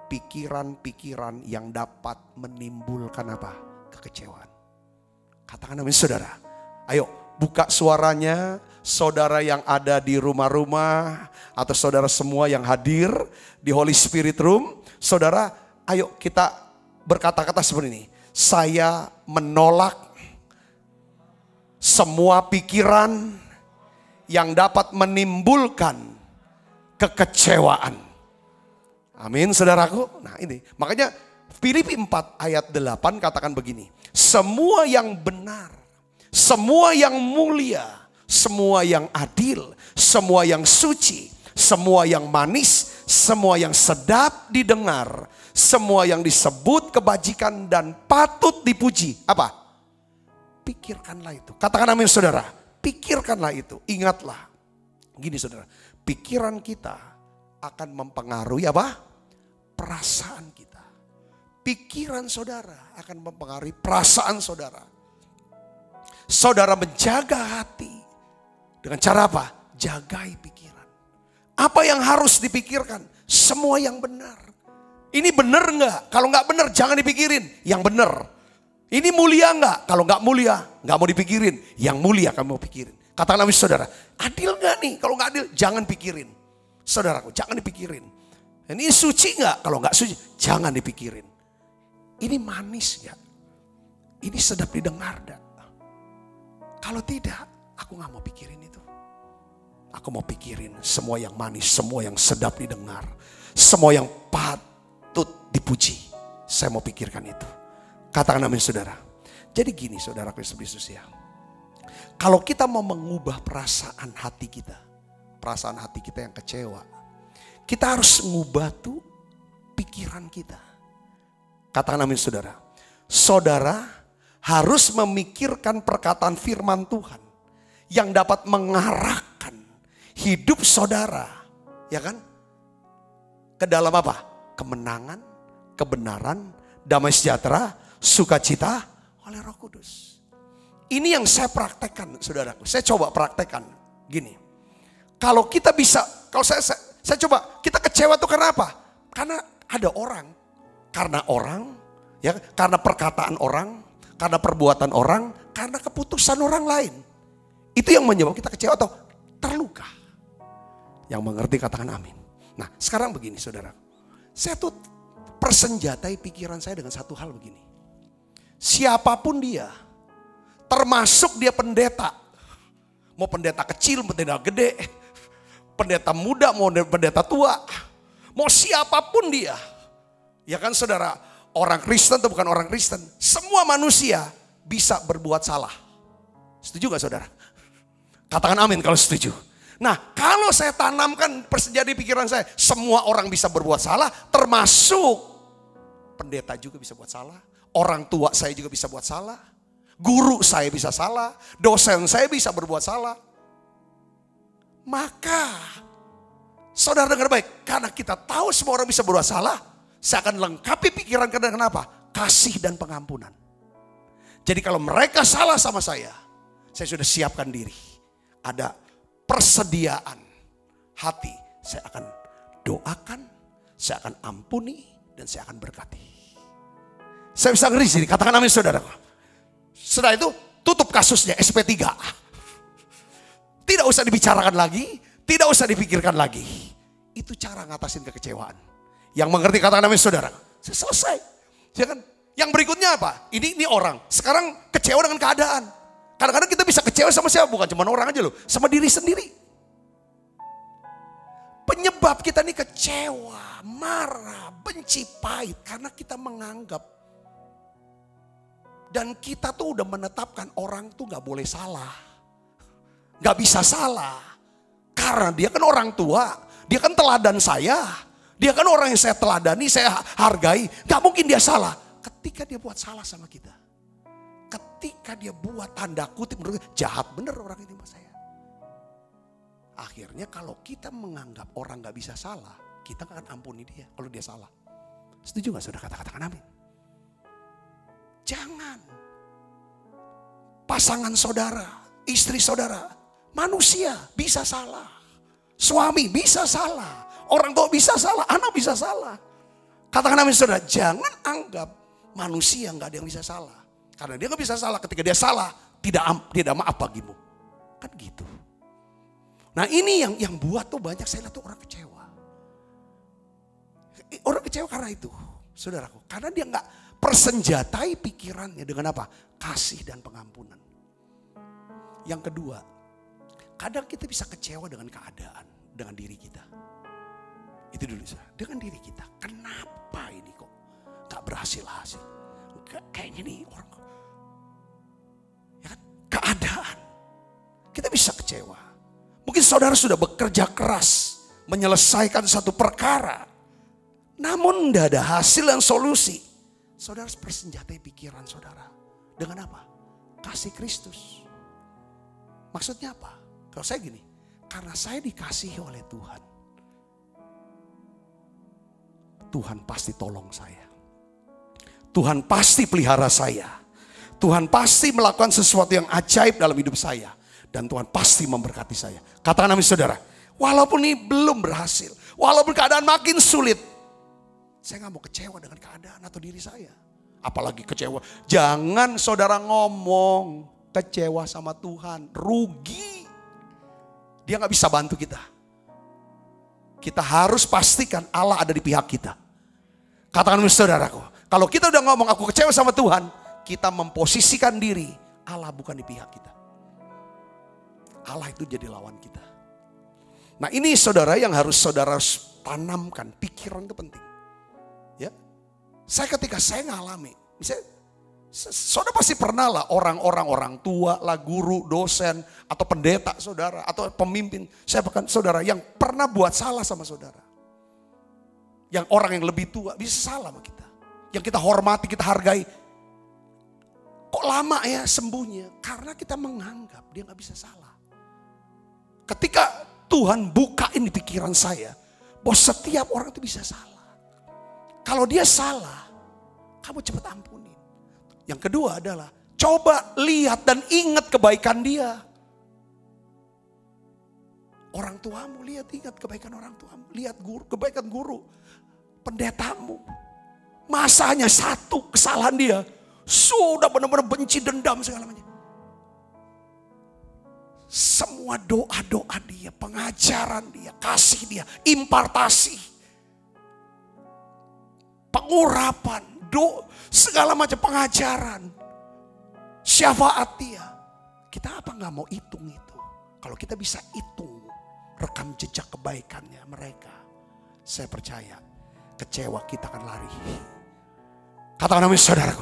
pikiran-pikiran yang dapat menimbulkan apa? Kekecewaan. Katakan amin saudara. Ayo buka suaranya, saudara yang ada di rumah-rumah atau saudara semua yang hadir di Holy Spirit Room. Saudara, ayo kita berkata-kata seperti ini. Saya menolak semua pikiran yang dapat menimbulkan kekecewaan. Amin saudaraku. Nah ini makanya Filipi 4 ayat 8 katakan begini. Semua yang benar, semua yang mulia, semua yang adil, semua yang suci, semua yang manis, semua yang sedap didengar, semua yang disebut kebajikan dan patut dipuji. Apa? Pikirkanlah itu. Katakan amin saudara. Pikirkanlah itu. Ingatlah. Gini saudara. Pikiran kita akan mempengaruhi apa? Perasaan kita. Pikiran saudara akan mempengaruhi perasaan saudara. Saudara menjaga hati. Dengan cara apa? Jagai pikiran. Apa yang harus dipikirkan? Semua yang benar. Ini benar enggak? Kalau enggak benar jangan dipikirin. Yang benar. Ini mulia enggak? Kalau enggak mulia enggak mau dipikirin. Yang mulia kamu mau pikirin. Katakan amin saudara. Adil enggak nih? Kalau enggak adil jangan pikirin. Saudaraku jangan dipikirin. Ini suci enggak? Kalau enggak suci jangan dipikirin. Ini manis enggak? Ini sedap didengar enggak? Kalau tidak aku enggak mau pikirin itu. Aku mau pikirin semua yang manis, semua yang sedap didengar. Semua yang patut dipuji. Saya mau pikirkan itu. Katakan amin saudara. Jadi gini saudara Kristus ya. Kalau kita mau mengubah perasaan hati kita. Perasaan hati kita yang kecewa. Kita harus mengubah tuh pikiran kita. Katakan amin saudara. Saudara harus memikirkan perkataan firman Tuhan. Yang dapat mengarahkan hidup saudara. Ya kan? Ke dalam apa? Kemenangan, kebenaran, damai sejahtera, sukacita oleh Roh Kudus. Ini yang saya praktekkan saudaraku. Saya coba praktekkan. Gini. Kalau kita bisa, kalau saya coba, kita kecewa tuh karena apa? Karena ada orang. Karena orang, ya, karena perkataan orang, karena perbuatan orang, karena keputusan orang lain. Itu yang menyebabkan kita kecewa atau terluka. Yang mengerti katakan amin. Nah sekarang begini saudara. Saya tuh persenjatai pikiran saya dengan satu hal begini. Siapapun dia, termasuk dia pendeta. Mau pendeta kecil, pendeta gede, pendeta muda, mau pendeta tua. Mau siapapun dia. Ya kan saudara, orang Kristen atau bukan orang Kristen. Semua manusia bisa berbuat salah. Setuju gak saudara? Katakan amin kalau setuju. Nah kalau saya tanamkan persenjatai pikiran saya. Semua orang bisa berbuat salah. Termasuk pendeta juga bisa buat salah. Orang tua saya juga bisa buat salah. Guru saya bisa salah. Dosen saya bisa berbuat salah. Maka saudara dengar baik. Karena kita tahu semua orang bisa berbuat salah. Saya akan lengkapi pikiran kita dengan apa? Kasih dan pengampunan. Jadi kalau mereka salah sama saya sudah siapkan diri. Ada persediaan hati. Saya akan doakan, saya akan ampuni, dan saya akan berkati. Saya bisa ngeri sini, katakan amin saudara. Setelah itu tutup kasusnya SP3. Tidak usah dibicarakan lagi, tidak usah dipikirkan lagi. Itu cara ngatasin kekecewaan. Yang mengerti katakan amin saudara. Selesai. Ya kan? Yang berikutnya apa? Ini orang. Sekarang kecewa dengan keadaan. Kadang-kadang kita bisa kecewa sama siapa? Bukan cuma orang aja loh. Sama diri sendiri. Penyebab kita nih kecewa, marah, benci, pahit. Karena kita menganggap. Dan kita tuh udah menetapkan orang tuh gak boleh salah. Gak bisa salah. Karena dia kan orang tua. Dia kan teladan saya. Dia kan orang yang saya teladani, saya hargai. Gak mungkin dia salah. Ketika dia buat salah sama kita. Ketika dia buat tanda kutip, menurut jahat bener orang ini sama saya. Akhirnya kalau kita menganggap orang gak bisa salah, kita gak akan ampuni dia kalau dia salah. Setuju gak saudara? Katakan amin. Jangan. Pasangan saudara, istri saudara, manusia bisa salah. Suami bisa salah. Orang tua bisa salah, anak bisa salah. Katakan amin saudara, jangan anggap manusia gak ada yang bisa salah. Karena dia gak bisa salah, ketika dia salah, tidak maaf bagimu. Kan gitu. Nah ini yang buat tuh banyak saya lihat tuh orang kecewa. Orang kecewa karena itu, saudaraku. Karena dia gak persenjatai pikirannya dengan apa? Kasih dan pengampunan. Yang kedua, kadang kita bisa kecewa dengan keadaan, dengan diri kita. Itu dulu saudara, dengan diri kita. Kenapa ini kok gak berhasil-hasil? Kayaknya nih orang, ya kan, keadaan. Kita bisa kecewa. Mungkin saudara sudah bekerja keras menyelesaikan satu perkara. Namun tidak ada hasil dan solusi. Saudara harus persenjatai pikiran saudara. Dengan apa? Kasih Kristus. Maksudnya apa? Kalau saya gini, karena saya dikasihi oleh Tuhan. Tuhan pasti tolong saya. Tuhan pasti pelihara saya. Tuhan pasti melakukan sesuatu yang ajaib dalam hidup saya. Dan Tuhan pasti memberkati saya. Katakan amin saudara. Walaupun ini belum berhasil. Walaupun keadaan makin sulit. Saya gak mau kecewa dengan keadaan atau diri saya. Apalagi kecewa. Jangan saudara ngomong kecewa sama Tuhan. Rugi. Dia gak bisa bantu kita. Kita harus pastikan Allah ada di pihak kita. Katakan saudaraku, kalau kita udah ngomong aku kecewa sama Tuhan, kita memposisikan diri, Allah bukan di pihak kita. Allah itu jadi lawan kita. Nah ini saudara yang harus saudara tanamkan, pikiran itu penting. Ya, ketika saya ngalami, misalnya saudara pasti pernah lah orang tua lah, guru, dosen, atau pendeta saudara, atau pemimpin. Saya bahkan saudara yang pernah buat salah sama saudara. Yang orang yang lebih tua bisa salah sama kita. Yang kita hormati, kita hargai. Kok lama ya sembuhnya? Karena kita menganggap dia gak bisa salah. Ketika Tuhan bukain di pikiran saya, bahwa setiap orang itu bisa salah. Kalau dia salah, kamu cepat ampunin. Yang kedua adalah coba lihat dan ingat kebaikan dia. Orang tuamu, ingat kebaikan orang tuamu. Lihat kebaikan guru, pendetamu. Masa hanya satu kesalahan dia, sudah benar-benar benci, dendam segala macam. Semua doa-doa dia, pengajaran dia, kasih dia, impartasi, pengurapan, segala macam pengajaran, syafaat dia. Kita apa gak mau hitung itu? Kalau kita bisa hitung rekam jejak kebaikannya mereka, saya percaya kecewa kita akan lari. Katakan amin saudaraku.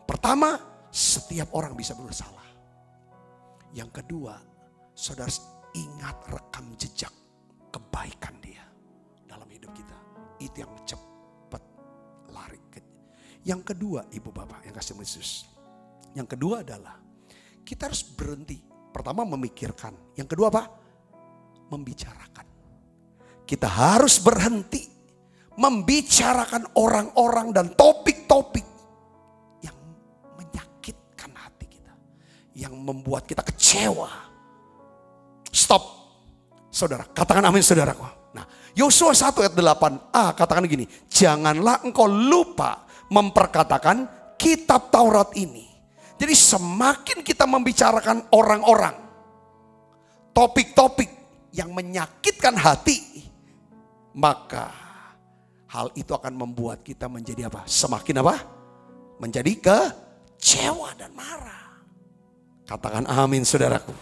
Pertama, setiap orang bisa bersalah. Yang kedua, saudara ingat rekam jejak kebaikan dia dalam hidup kita. Itu yang cepat lari. Yang kedua, ibu bapak yang kasih Yesus. Yang kedua adalah kita harus berhenti. Pertama memikirkan. Yang kedua apa? Membicarakan. Kita harus berhenti membicarakan orang-orang dan topik-topik yang menyakitkan hati kita. Yang membuat kita kecewa. Stop. Saudara, katakan amin saudaraku. Nah, Yosua 1 ayat 8a katakan gini. Janganlah engkau lupa memperkatakan kitab Taurat ini. Jadi semakin kita membicarakan orang-orang, topik-topik yang menyakitkan hati, maka hal itu akan membuat kita menjadi apa? Semakin apa? Menjadi kecewa dan marah. Katakan amin saudaraku.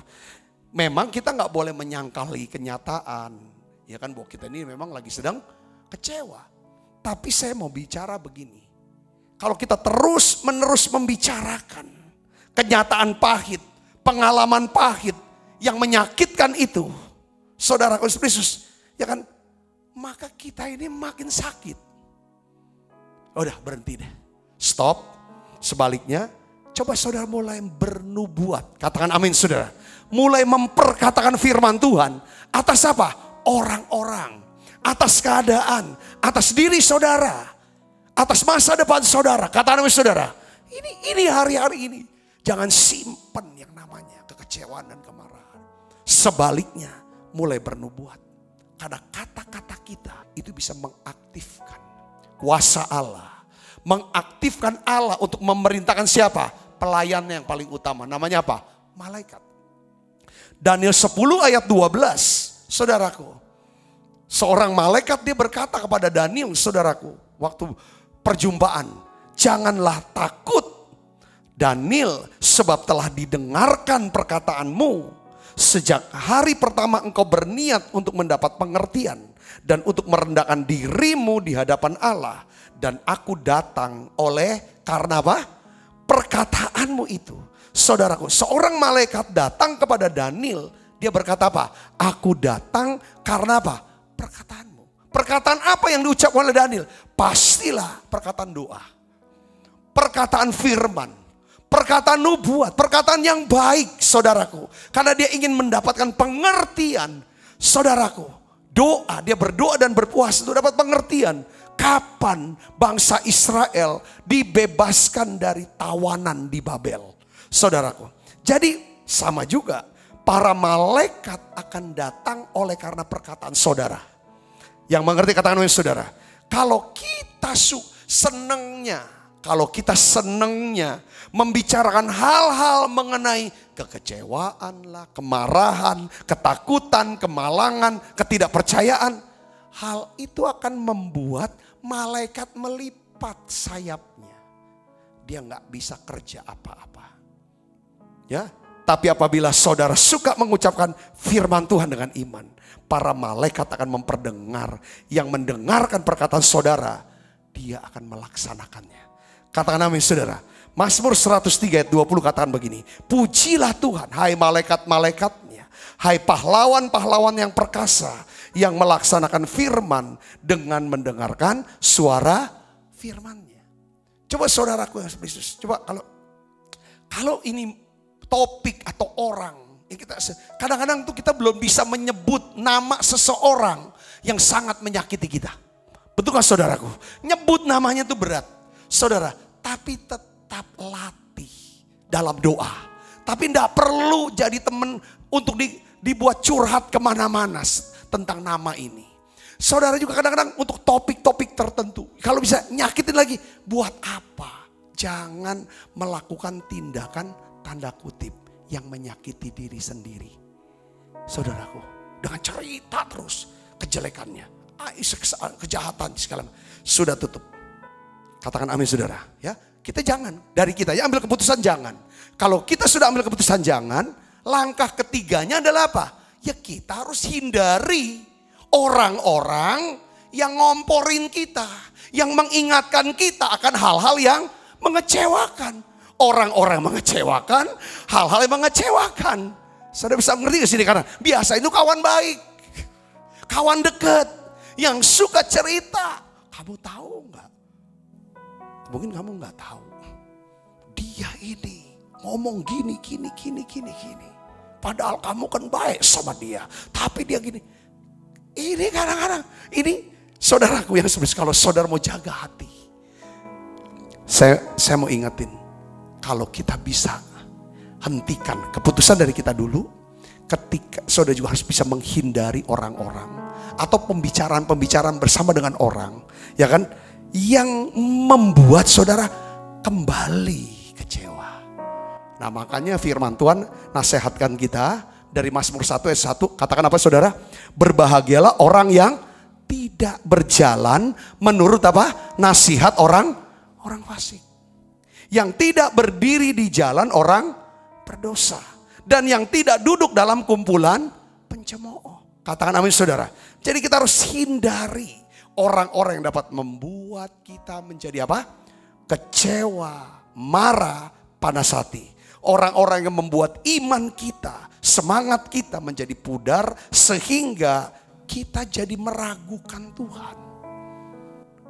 Memang kita nggak boleh menyangkali kenyataan. Ya kan bahwa kita ini memang lagi sedang kecewa. Tapi saya mau bicara begini. Kalau kita terus menerus membicarakan kenyataan pahit, pengalaman pahit yang menyakitkan itu. Saudaraku Yesus, ya kan? Maka kita ini makin sakit. Udah berhenti deh. Stop. Sebaliknya, coba saudara mulai bernubuat. Katakan amin saudara. Mulai memperkatakan firman Tuhan. Atas apa? Orang-orang. Atas keadaan. Atas diri saudara. Atas masa depan saudara. Katakan amin saudara. Ini hari-hari ini. Jangan simpen yang namanya kekecewaan dan kemarahan. Sebaliknya, mulai bernubuat. Karena kata-kata kita itu bisa mengaktifkan kuasa Allah. Mengaktifkan Allah untuk memerintahkan siapa? Pelayan yang paling utama. Namanya apa? Malaikat. Daniel 10 ayat 12. Saudaraku. Seorang malaikat dia berkata kepada Daniel, saudaraku. Waktu perjumpaan. Janganlah takut Daniel, sebab telah didengarkan perkataanmu. Sejak hari pertama engkau berniat untuk mendapat pengertian dan untuk merendahkan dirimu di hadapan Allah. Dan aku datang oleh karena apa? Perkataanmu itu. Saudaraku, seorang malaikat datang kepada Daniel. Dia berkata apa? Aku datang karena apa? Perkataanmu. Perkataan apa yang diucapkan oleh Daniel? Pastilah perkataan doa. Perkataan firman. Perkataan nubuat, perkataan yang baik saudaraku. Karena dia ingin mendapatkan pengertian. Saudaraku, doa, dia berdoa dan berpuasa untuk dapat pengertian. Kapan bangsa Israel dibebaskan dari tawanan di Babel. Saudaraku, jadi sama juga para malaikat akan datang oleh karena perkataan saudara. Yang mengerti katakan saudara. Kalau kita senangnya membicarakan hal-hal mengenai kekecewaan lah, kemarahan, ketakutan, kemalangan, ketidakpercayaan. Hal itu akan membuat malaikat melipat sayapnya. Dia nggak bisa kerja apa-apa. Ya, tapi apabila saudara suka mengucapkan firman Tuhan dengan iman, para malaikat akan memperdengar, yang mendengarkan perkataan saudara, dia akan melaksanakannya. Katakan amin saudara. Mazmur 103 ayat 20 katakan begini. Pujilah Tuhan, hai malaikat-malaikatnya. Hai pahlawan-pahlawan yang perkasa. Yang melaksanakan firman dengan mendengarkan suara firmannya. Coba saudaraku yang Yesus. Coba kalau ini topik atau orang. Kadang-kadang tuh kita belum bisa menyebut nama seseorang yang sangat menyakiti kita. Betul gak saudaraku? Nyebut namanya tuh berat. Saudara, tapi tetap latih dalam doa. Tapi tidak perlu jadi teman untuk dibuat curhat kemana-mana tentang nama ini. Saudara juga kadang-kadang untuk topik-topik tertentu. Kalau bisa nyakitin lagi, buat apa? Jangan melakukan tindakan tanda kutip yang menyakiti diri sendiri. Saudaraku, dengan cerita terus kejelekannya, kejahatan segala macam. Sudah tutup. Katakan amin saudara. Ya, kita jangan. Dari kita ya ambil keputusan jangan. Kalau kita sudah ambil keputusan jangan, langkah ketiganya adalah apa? Ya kita harus hindari orang-orang yang ngomporin kita. Yang mengingatkan kita akan hal-hal yang mengecewakan. Orang-orang mengecewakan, hal-hal yang mengecewakan. Saudara bisa mengerti ke sini karena biasa itu kawan baik. Kawan dekat yang suka cerita. Kamu tahu nggak? Mungkin kamu nggak tahu. Dia ini ngomong gini. Padahal kamu kan baik sama dia. Tapi dia gini. Ini kadang-kadang. Ini saudaraku yang sebenarnya kalau saudara mau jaga hati. Saya mau ingetin. Kalau kita bisa hentikan keputusan dari kita dulu. Ketika saudara juga harus bisa menghindari orang-orang. Atau pembicaraan bersama dengan orang. Ya kan? Yang membuat saudara kembali kecewa. Nah makanya firman Tuhan nasihatkan kita dari Mazmur 1 ayat 1. Katakan apa saudara? Berbahagialah orang yang tidak tidak berjalan menurut apa? Nasihat orang fasik. Yang tidak berdiri di jalan orang berdosa. Dan yang tidak duduk dalam kumpulan pencemooh. Katakan amin saudara. Jadi kita harus hindari orang-orang yang dapat membuat kita menjadi apa? Kecewa, marah, panas hati. Orang-orang yang membuat iman kita, semangat kita menjadi pudar sehingga kita jadi meragukan Tuhan.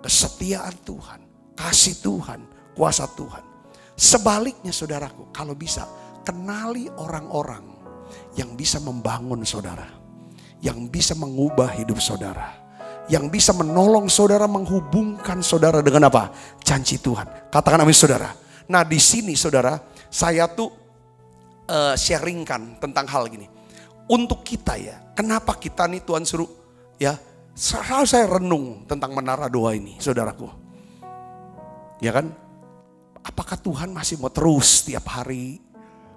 Kesetiaan Tuhan, kasih Tuhan, kuasa Tuhan. Sebaliknya saudaraku, kalau bisa kenali orang-orang yang bisa membangun saudara. Yang bisa mengubah hidup saudara. Yang bisa menolong saudara, menghubungkan saudara dengan apa? Janji Tuhan. Katakan amin saudara. Nah di sini saudara, saya tuh sharingkan tentang hal gini. Untuk kita ya, kenapa kita nih Tuhan suruh ya, selalu saya renung tentang menara doa ini saudaraku. Ya kan, apakah Tuhan masih mau terus setiap hari?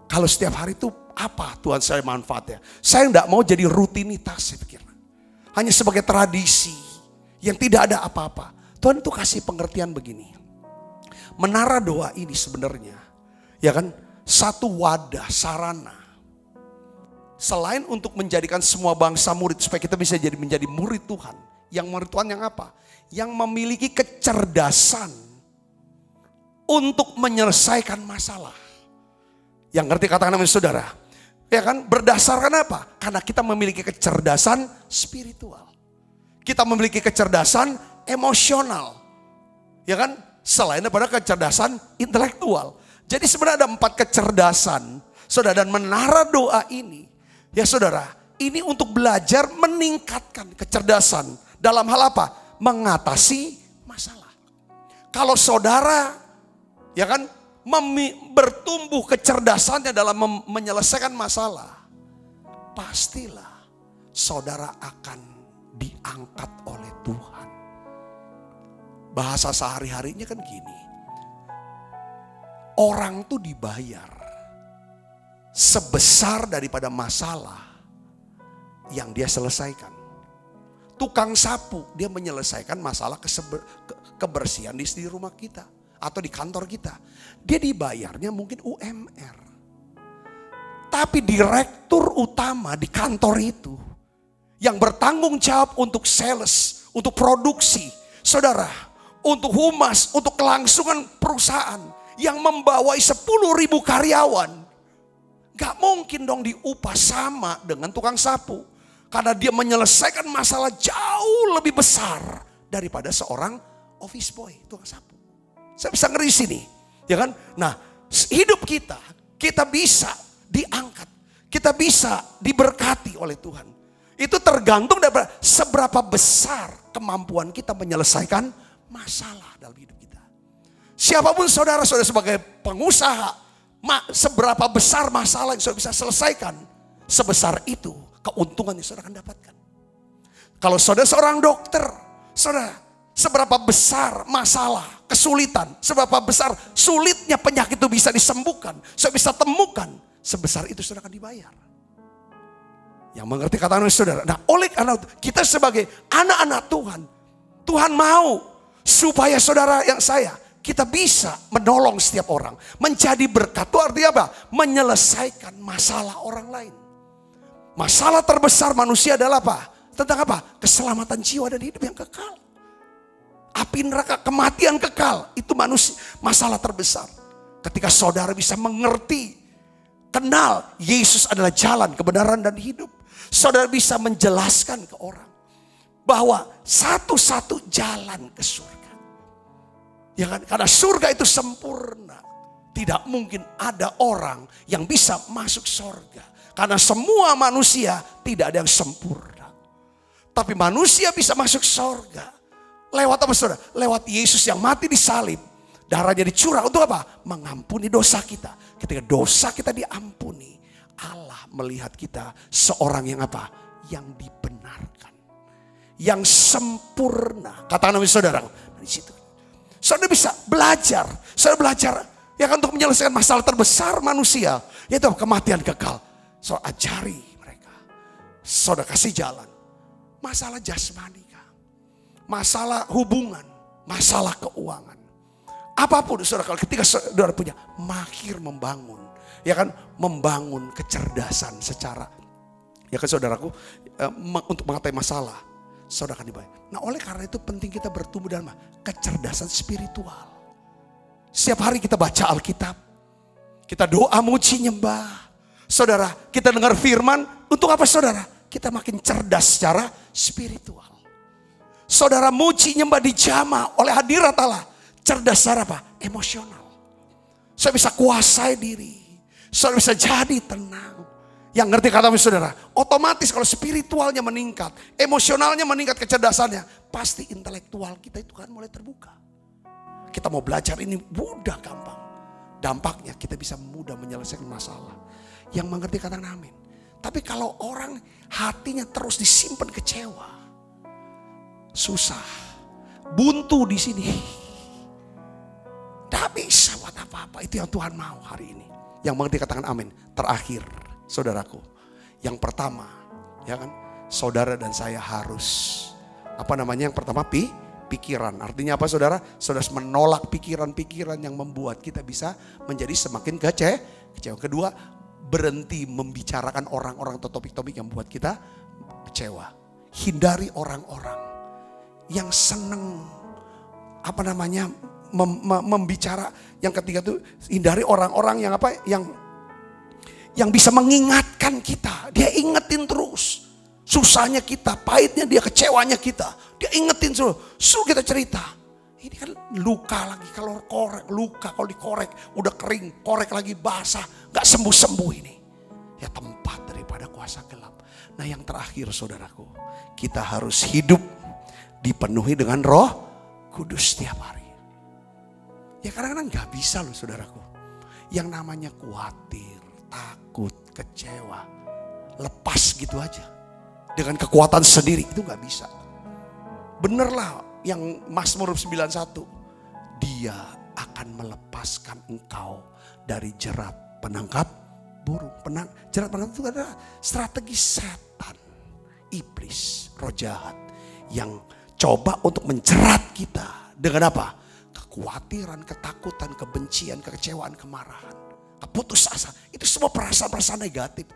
Kalau setiap hari itu apa Tuhan saya manfaatnya? Saya enggak mau jadi rutinitas saya pikir. Hanya sebagai tradisi yang tidak ada apa-apa. Tuhan itu kasih pengertian begini. Menara doa ini sebenarnya ya kan satu wadah sarana. Selain untuk menjadikan semua bangsa murid supaya kita bisa menjadi murid Tuhan. Yang murid Tuhan yang apa? Yang memiliki kecerdasan untuk menyelesaikan masalah. Yang ngerti katakan amin saudara. Ya kan, berdasarkan apa? Karena kita memiliki kecerdasan spiritual. Kita memiliki kecerdasan emosional. Ya kan, selain daripada kecerdasan intelektual. Jadi sebenarnya ada 4 kecerdasan. Saudara, dan menara doa ini, ya saudara, ini untuk belajar meningkatkan kecerdasan. Dalam hal apa? Mengatasi masalah. Kalau saudara, ya kan, bertumbuh kecerdasannya dalam menyelesaikan masalah, pastilah saudara akan diangkat oleh Tuhan. Bahasa sehari-harinya kan gini, orang tuh dibayar sebesar daripada masalah yang dia selesaikan. Tukang sapu, dia menyelesaikan masalah kebersihan di rumah kita atau di kantor kita. Dia dibayarnya mungkin UMR. Tapi direktur utama di kantor itu yang bertanggung jawab untuk sales, untuk produksi, saudara, untuk humas, untuk kelangsungan perusahaan yang membawai 10.000 karyawan, gak mungkin dong diupah sama dengan tukang sapu. Karena dia menyelesaikan masalah jauh lebih besar daripada seorang office boy, tukang sapu. Saya bisa ngeri sini, ya kan? Nah, hidup kita bisa diangkat, kita bisa diberkati oleh Tuhan. Itu tergantung dari seberapa besar kemampuan kita menyelesaikan masalah dalam hidup kita. Siapapun saudara-saudara sebagai pengusaha, seberapa besar masalah yang saudara bisa selesaikan, sebesar itu keuntungan yang saudara akan dapatkan. Kalau saudara seorang dokter, saudara, seberapa besar masalah, kesulitan, seberapa besar sulitnya penyakit itu bisa disembuhkan, saudara bisa temukan, sebesar itu saudara akan dibayar. Yang mengerti kata saudara. Nah, oleh karena kita sebagai anak-anak Tuhan, Tuhan mau supaya saudara yang saya, kita bisa menolong setiap orang, menjadi berkat. Itu artinya apa? Menyelesaikan masalah orang lain. Masalah terbesar manusia adalah apa? Tentang apa? Keselamatan jiwa dan hidup yang kekal. Api neraka, kematian kekal, itu manusia, masalah terbesar. Ketika saudara bisa mengerti, kenal Yesus adalah jalan, kebenaran dan hidup, saudara bisa menjelaskan ke orang bahwa satu-satu jalan ke surga. Ya kan? Karena surga itu sempurna. Tidak mungkin ada orang yang bisa masuk surga. Karena semua manusia tidak ada yang sempurna. Tapi manusia bisa masuk surga. Lewat apa saudara? Lewat Yesus yang mati di salib. Darahnya dicurah untuk apa? Mengampuni dosa kita. Ketika dosa kita diampuni, Allah melihat kita seorang yang apa? Yang dibenarkan. Yang sempurna. Katakan nama saudara. Di situ. Saudara bisa belajar. Saudara belajar ya kan, untuk menyelesaikan masalah terbesar manusia. Yaitu kematian kekal. Saudara ajari mereka. Saudara kasih jalan. Masalah jasmani. masalah hubungan, masalah keuangan. Apapun saudara, kalau ketika saudara punya, mahir membangun. Ya kan, membangun kecerdasan secara, ya kan saudaraku, untuk mengatasi masalah. Saudara akan dibayar. Nah oleh karena itu penting kita bertumbuh dalam kecerdasan spiritual. Setiap hari kita baca Alkitab. Kita doa, muji, nyembah. Saudara, kita dengar firman. Untuk apa saudara? Kita makin cerdas secara spiritual. Saudara muji, nyembah, dijamah oleh hadirat Allah. Cerdas secara apa? Emosional. Saya bisa kuasai diri. Saudara bisa jadi tenang. Yang ngerti kata saudara, otomatis kalau spiritualnya meningkat, emosionalnya meningkat, kecerdasannya, pasti intelektual kita itu kan mulai terbuka. Kita mau belajar ini mudah, gampang. Dampaknya kita bisa mudah menyelesaikan masalah. Yang mengerti kata amin. Tapi kalau orang hatinya terus disimpan kecewa, susah, buntu di sini, tidak bisa buat apa-apa. Itu yang Tuhan mau hari ini. Yang mengerti katakan amin. Terakhir, saudaraku, yang pertama, ya kan, saudara dan saya harus, yang pertama pikiran. Artinya apa saudara? Saudara harus menolak pikiran-pikiran yang membuat kita bisa menjadi semakin kecewa. Kedua, berhenti membicarakan orang-orang atau topik-topik yang membuat kita kecewa. Hindari orang-orang yang seneng membicara. Yang ketiga tuh hindari orang-orang yang bisa mengingatkan kita. Dia ingetin terus susahnya kita, pahitnya dia, kecewanya kita. Dia ingetin suruh kita cerita. Ini kan luka lagi, kalau dikorek udah kering, korek lagi basah, gak sembuh-sembuh ini. Ya tempat daripada kuasa gelap. Nah yang terakhir saudaraku, kita harus hidup dipenuhi dengan Roh Kudus setiap hari. Ya kadang-kadang gak bisa loh saudaraku. Yang namanya khawatir, takut, kecewa, lepas gitu aja. Dengan kekuatan sendiri itu gak bisa. Benerlah yang Mazmur 91. Dia akan melepaskan engkau dari jerat penangkap burung. Jerat penangkap itu adalah strategi setan, iblis, roh jahat. Yang coba untuk menjerat kita. Dengan apa? Kekhawatiran, ketakutan, kebencian, kekecewaan, kemarahan, keputus asa. Itu semua perasaan-perasaan negatif.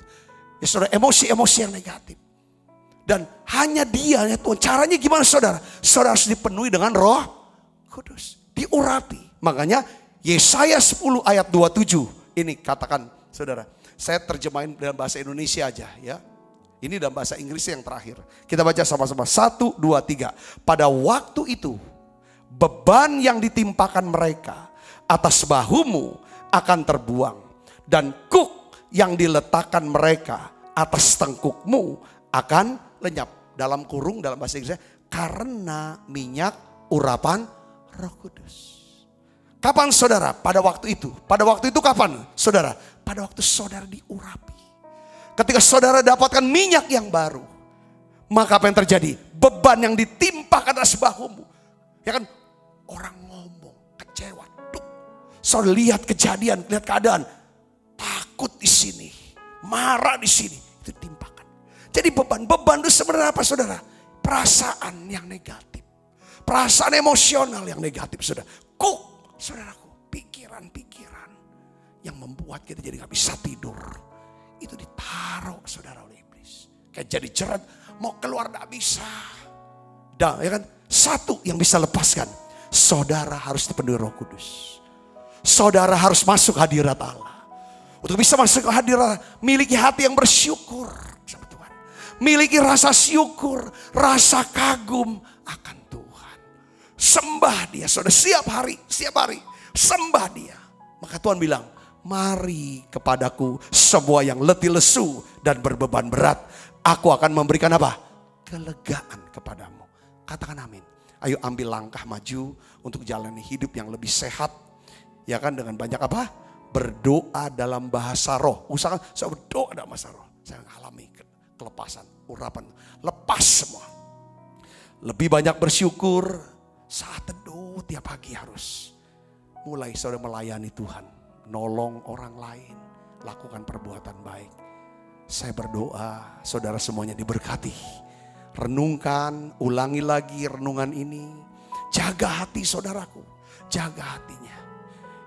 Ya saudara, emosi-emosi yang negatif. Dan hanya dia ya Tuhan. Caranya gimana saudara? Saudara harus dipenuhi dengan Roh Kudus. Diurapi. Makanya Yesaya 10 ayat 27. Ini katakan saudara. Saya terjemahin dalam bahasa Indonesia aja ya. Ini dalam bahasa Inggris yang terakhir. Kita baca sama-sama. 1, 2, 3. Pada waktu itu, beban yang ditimpakan mereka atas bahumu akan terbuang. Dan kuk yang diletakkan mereka atas tengkukmu akan lenyap. Dalam kurung dalam bahasa Inggrisnya, karena minyak urapan Roh Kudus. Kapan saudara? Pada waktu itu. Pada waktu itu kapan saudara? Pada waktu saudara diurapi. Ketika saudara dapatkan minyak yang baru, maka apa yang terjadi? Beban yang ditimpakan atas bahumu. Ya kan? Orang ngomong, kecewa, saudara lihat kejadian, lihat keadaan, takut di sini, marah di sini, itu timpakan. Jadi beban itu sebenarnya apa saudara? Perasaan yang negatif, perasaan emosional yang negatif saudara. Saudaraku, pikiran-pikiran yang membuat kita jadi gak bisa tidur, itu ditaruh saudara oleh iblis. Kayak jadi jerat, mau keluar gak bisa. Dan ya kan, satu yang bisa lepaskan, saudara harus dipenuhi Roh Kudus. Saudara harus masuk hadirat Allah. Untuk bisa masuk ke hadirat, miliki hati yang bersyukur sama Tuhan. Miliki rasa syukur, rasa kagum akan Tuhan. Sembah dia, saudara, setiap hari, sembah dia. Maka Tuhan bilang, mari kepadaku semua yang letih lesu dan berbeban berat. Aku akan memberikan apa? Kelegaan kepadamu. Katakan amin. Ayo ambil langkah maju untuk jalani hidup yang lebih sehat. Ya kan, dengan banyak apa? Berdoa dalam bahasa roh. Usahakan saya berdoa dalam bahasa roh. Saya alami kelepasan, urapan. Lepas semua. Lebih banyak bersyukur. Saat teduh tiap pagi harus. Mulai saudara melayani Tuhan. Nolong orang lain. Lakukan perbuatan baik. Saya berdoa saudara semuanya diberkati renungkan, ulangi lagi renungan ini. Jaga hati saudaraku, jaga hatinya.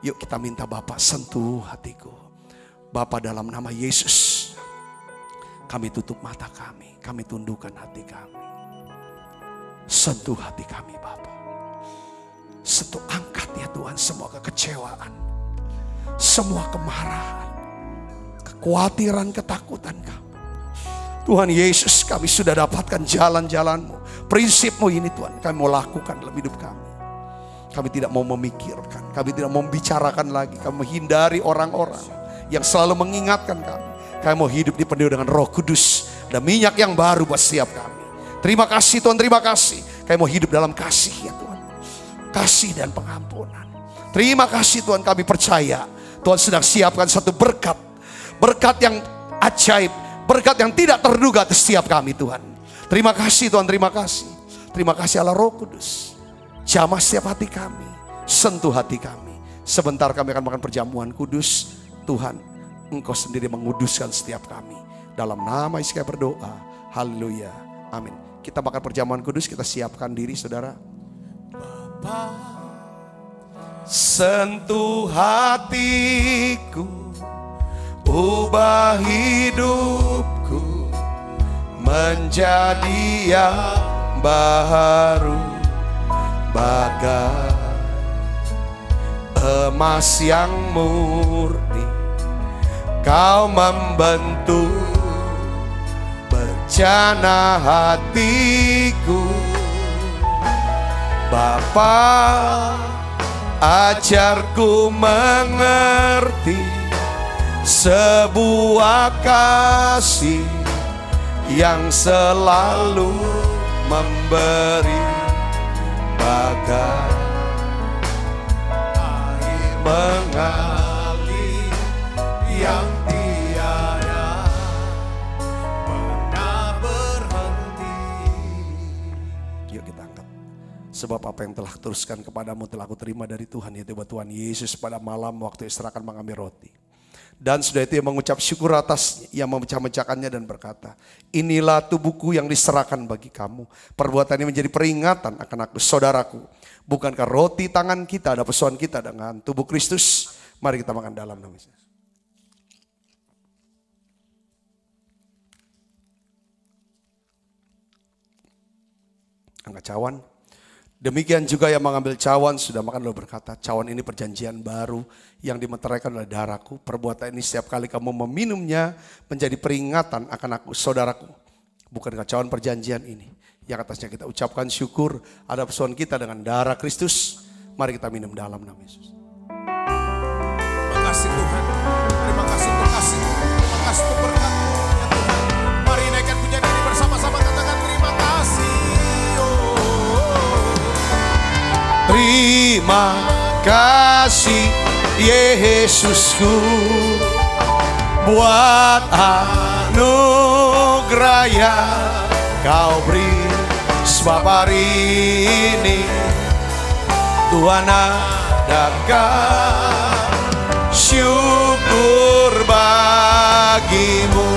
Yuk kita minta Bapa sentuh hatiku. Bapa, dalam nama Yesus, kami tutup mata kami tundukkan hati kami. Sentuh hati kami Bapa. Sentuh, angkat ya Tuhan semua kekecewaan, semua kemarahan, kekhawatiran, ketakutan kami. Tuhan Yesus, kami sudah dapatkan jalan-jalan-Mu, prinsip-Mu ini Tuhan. Kami mau lakukan dalam hidup kami. Kami tidak mau memikirkan, kami tidak mau membicarakan lagi. Kami menghindari orang-orang yang selalu mengingatkan kami. Kami mau hidup dipenuhi dengan Roh Kudus dan minyak yang baru buat setiap kami. Terima kasih Tuhan, terima kasih. Kami mau hidup dalam kasih ya Tuhan. Kasih dan pengampunan. Terima kasih Tuhan, kami percaya Tuhan sedang siapkan satu berkat. Berkat yang ajaib, berkat yang tidak terduga atas setiap kami Tuhan. Terima kasih Tuhan, terima kasih. Terima kasih Allah Roh Kudus. Jamah setiap hati kami, sentuh hati kami. Sebentar kami akan makan perjamuan kudus. Tuhan, Engkau sendiri menguduskan setiap kami. Dalam nama Yesus kami berdoa. Haleluya. Amin. Kita makan perjamuan kudus, kita siapkan diri saudara. Bapa, sentuh hatiku, ubah hidupku menjadi yang baru, bagai emas yang murni. Kau membentuk bercana hatiku. Bapa, ajarku mengerti sebuah kasih yang selalu memberi, bagai air mengalir yang tiada pernah berhenti. Yuk kita angkat. Sebab apa yang telah kuteruskan kepadamu telah aku terima dari Tuhan, yaitu bahwa Tuhan Yesus pada malam waktu Isra akan mengambil roti. Dan sudah itu ia mengucap syukur atasnya, ia memecah-mecahkannya dan berkata, inilah tubuhku yang diserahkan bagi kamu. Perbuatan ini menjadi peringatan akan aku, saudaraku. Bukankah roti tangan kita ada persoalan kita dengan tubuh Kristus? Mari kita makan dalam nama Yesus. Angkat cawan. Demikian juga yang mengambil cawan sudah makan lalu berkata, cawan ini perjanjian baru yang dimeteraikan oleh darahku. Perbuatan ini setiap kali kamu meminumnya menjadi peringatan akan aku, saudaraku. Bukankah cawan perjanjian ini yang atasnya kita ucapkan syukur ada persoalan kita dengan darah Kristus. Mari kita minum dalam nama Yesus. Terima kasih Tuhan. Terima kasih untuk kasih. Terima kasih untuk berkat ya Tuhan. Mari naikkan pujian ini bersama-sama, katakan terima kasih. Terima kasih Yesusku buat anugerah yang kau beri. Sebab hari ini Tuhan adakan syukur bagimu.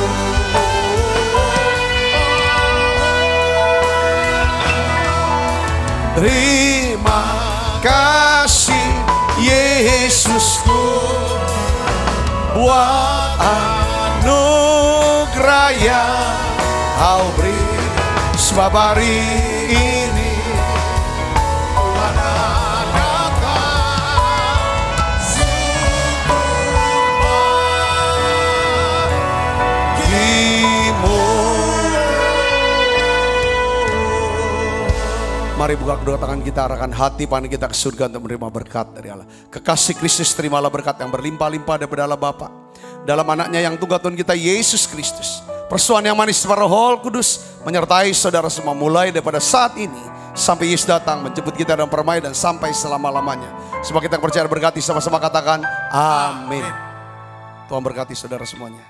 Terima kasih Yesusku buat anugerah yang kau beri. Sebab hari ini Tuhan adakan syukur bagimu. Mari buka kedua tangan kita, arahkan hati pandang kita ke surga untuk menerima berkat dari Allah. Kekasih Kristus, terimalah berkat yang berlimpah-limpah daripada Allah Bapa, dalam anaknya yang tunggal Tuhan kita Yesus Kristus. Persuan yang manis dari Roh Kudus menyertai saudara semua mulai daripada saat ini sampai Yesus datang menjemput kita dalam permai dan sampai selama-lamanya. Sebab kita percaya berkati, sama-sama katakan amin. Tuhan berkati saudara semuanya.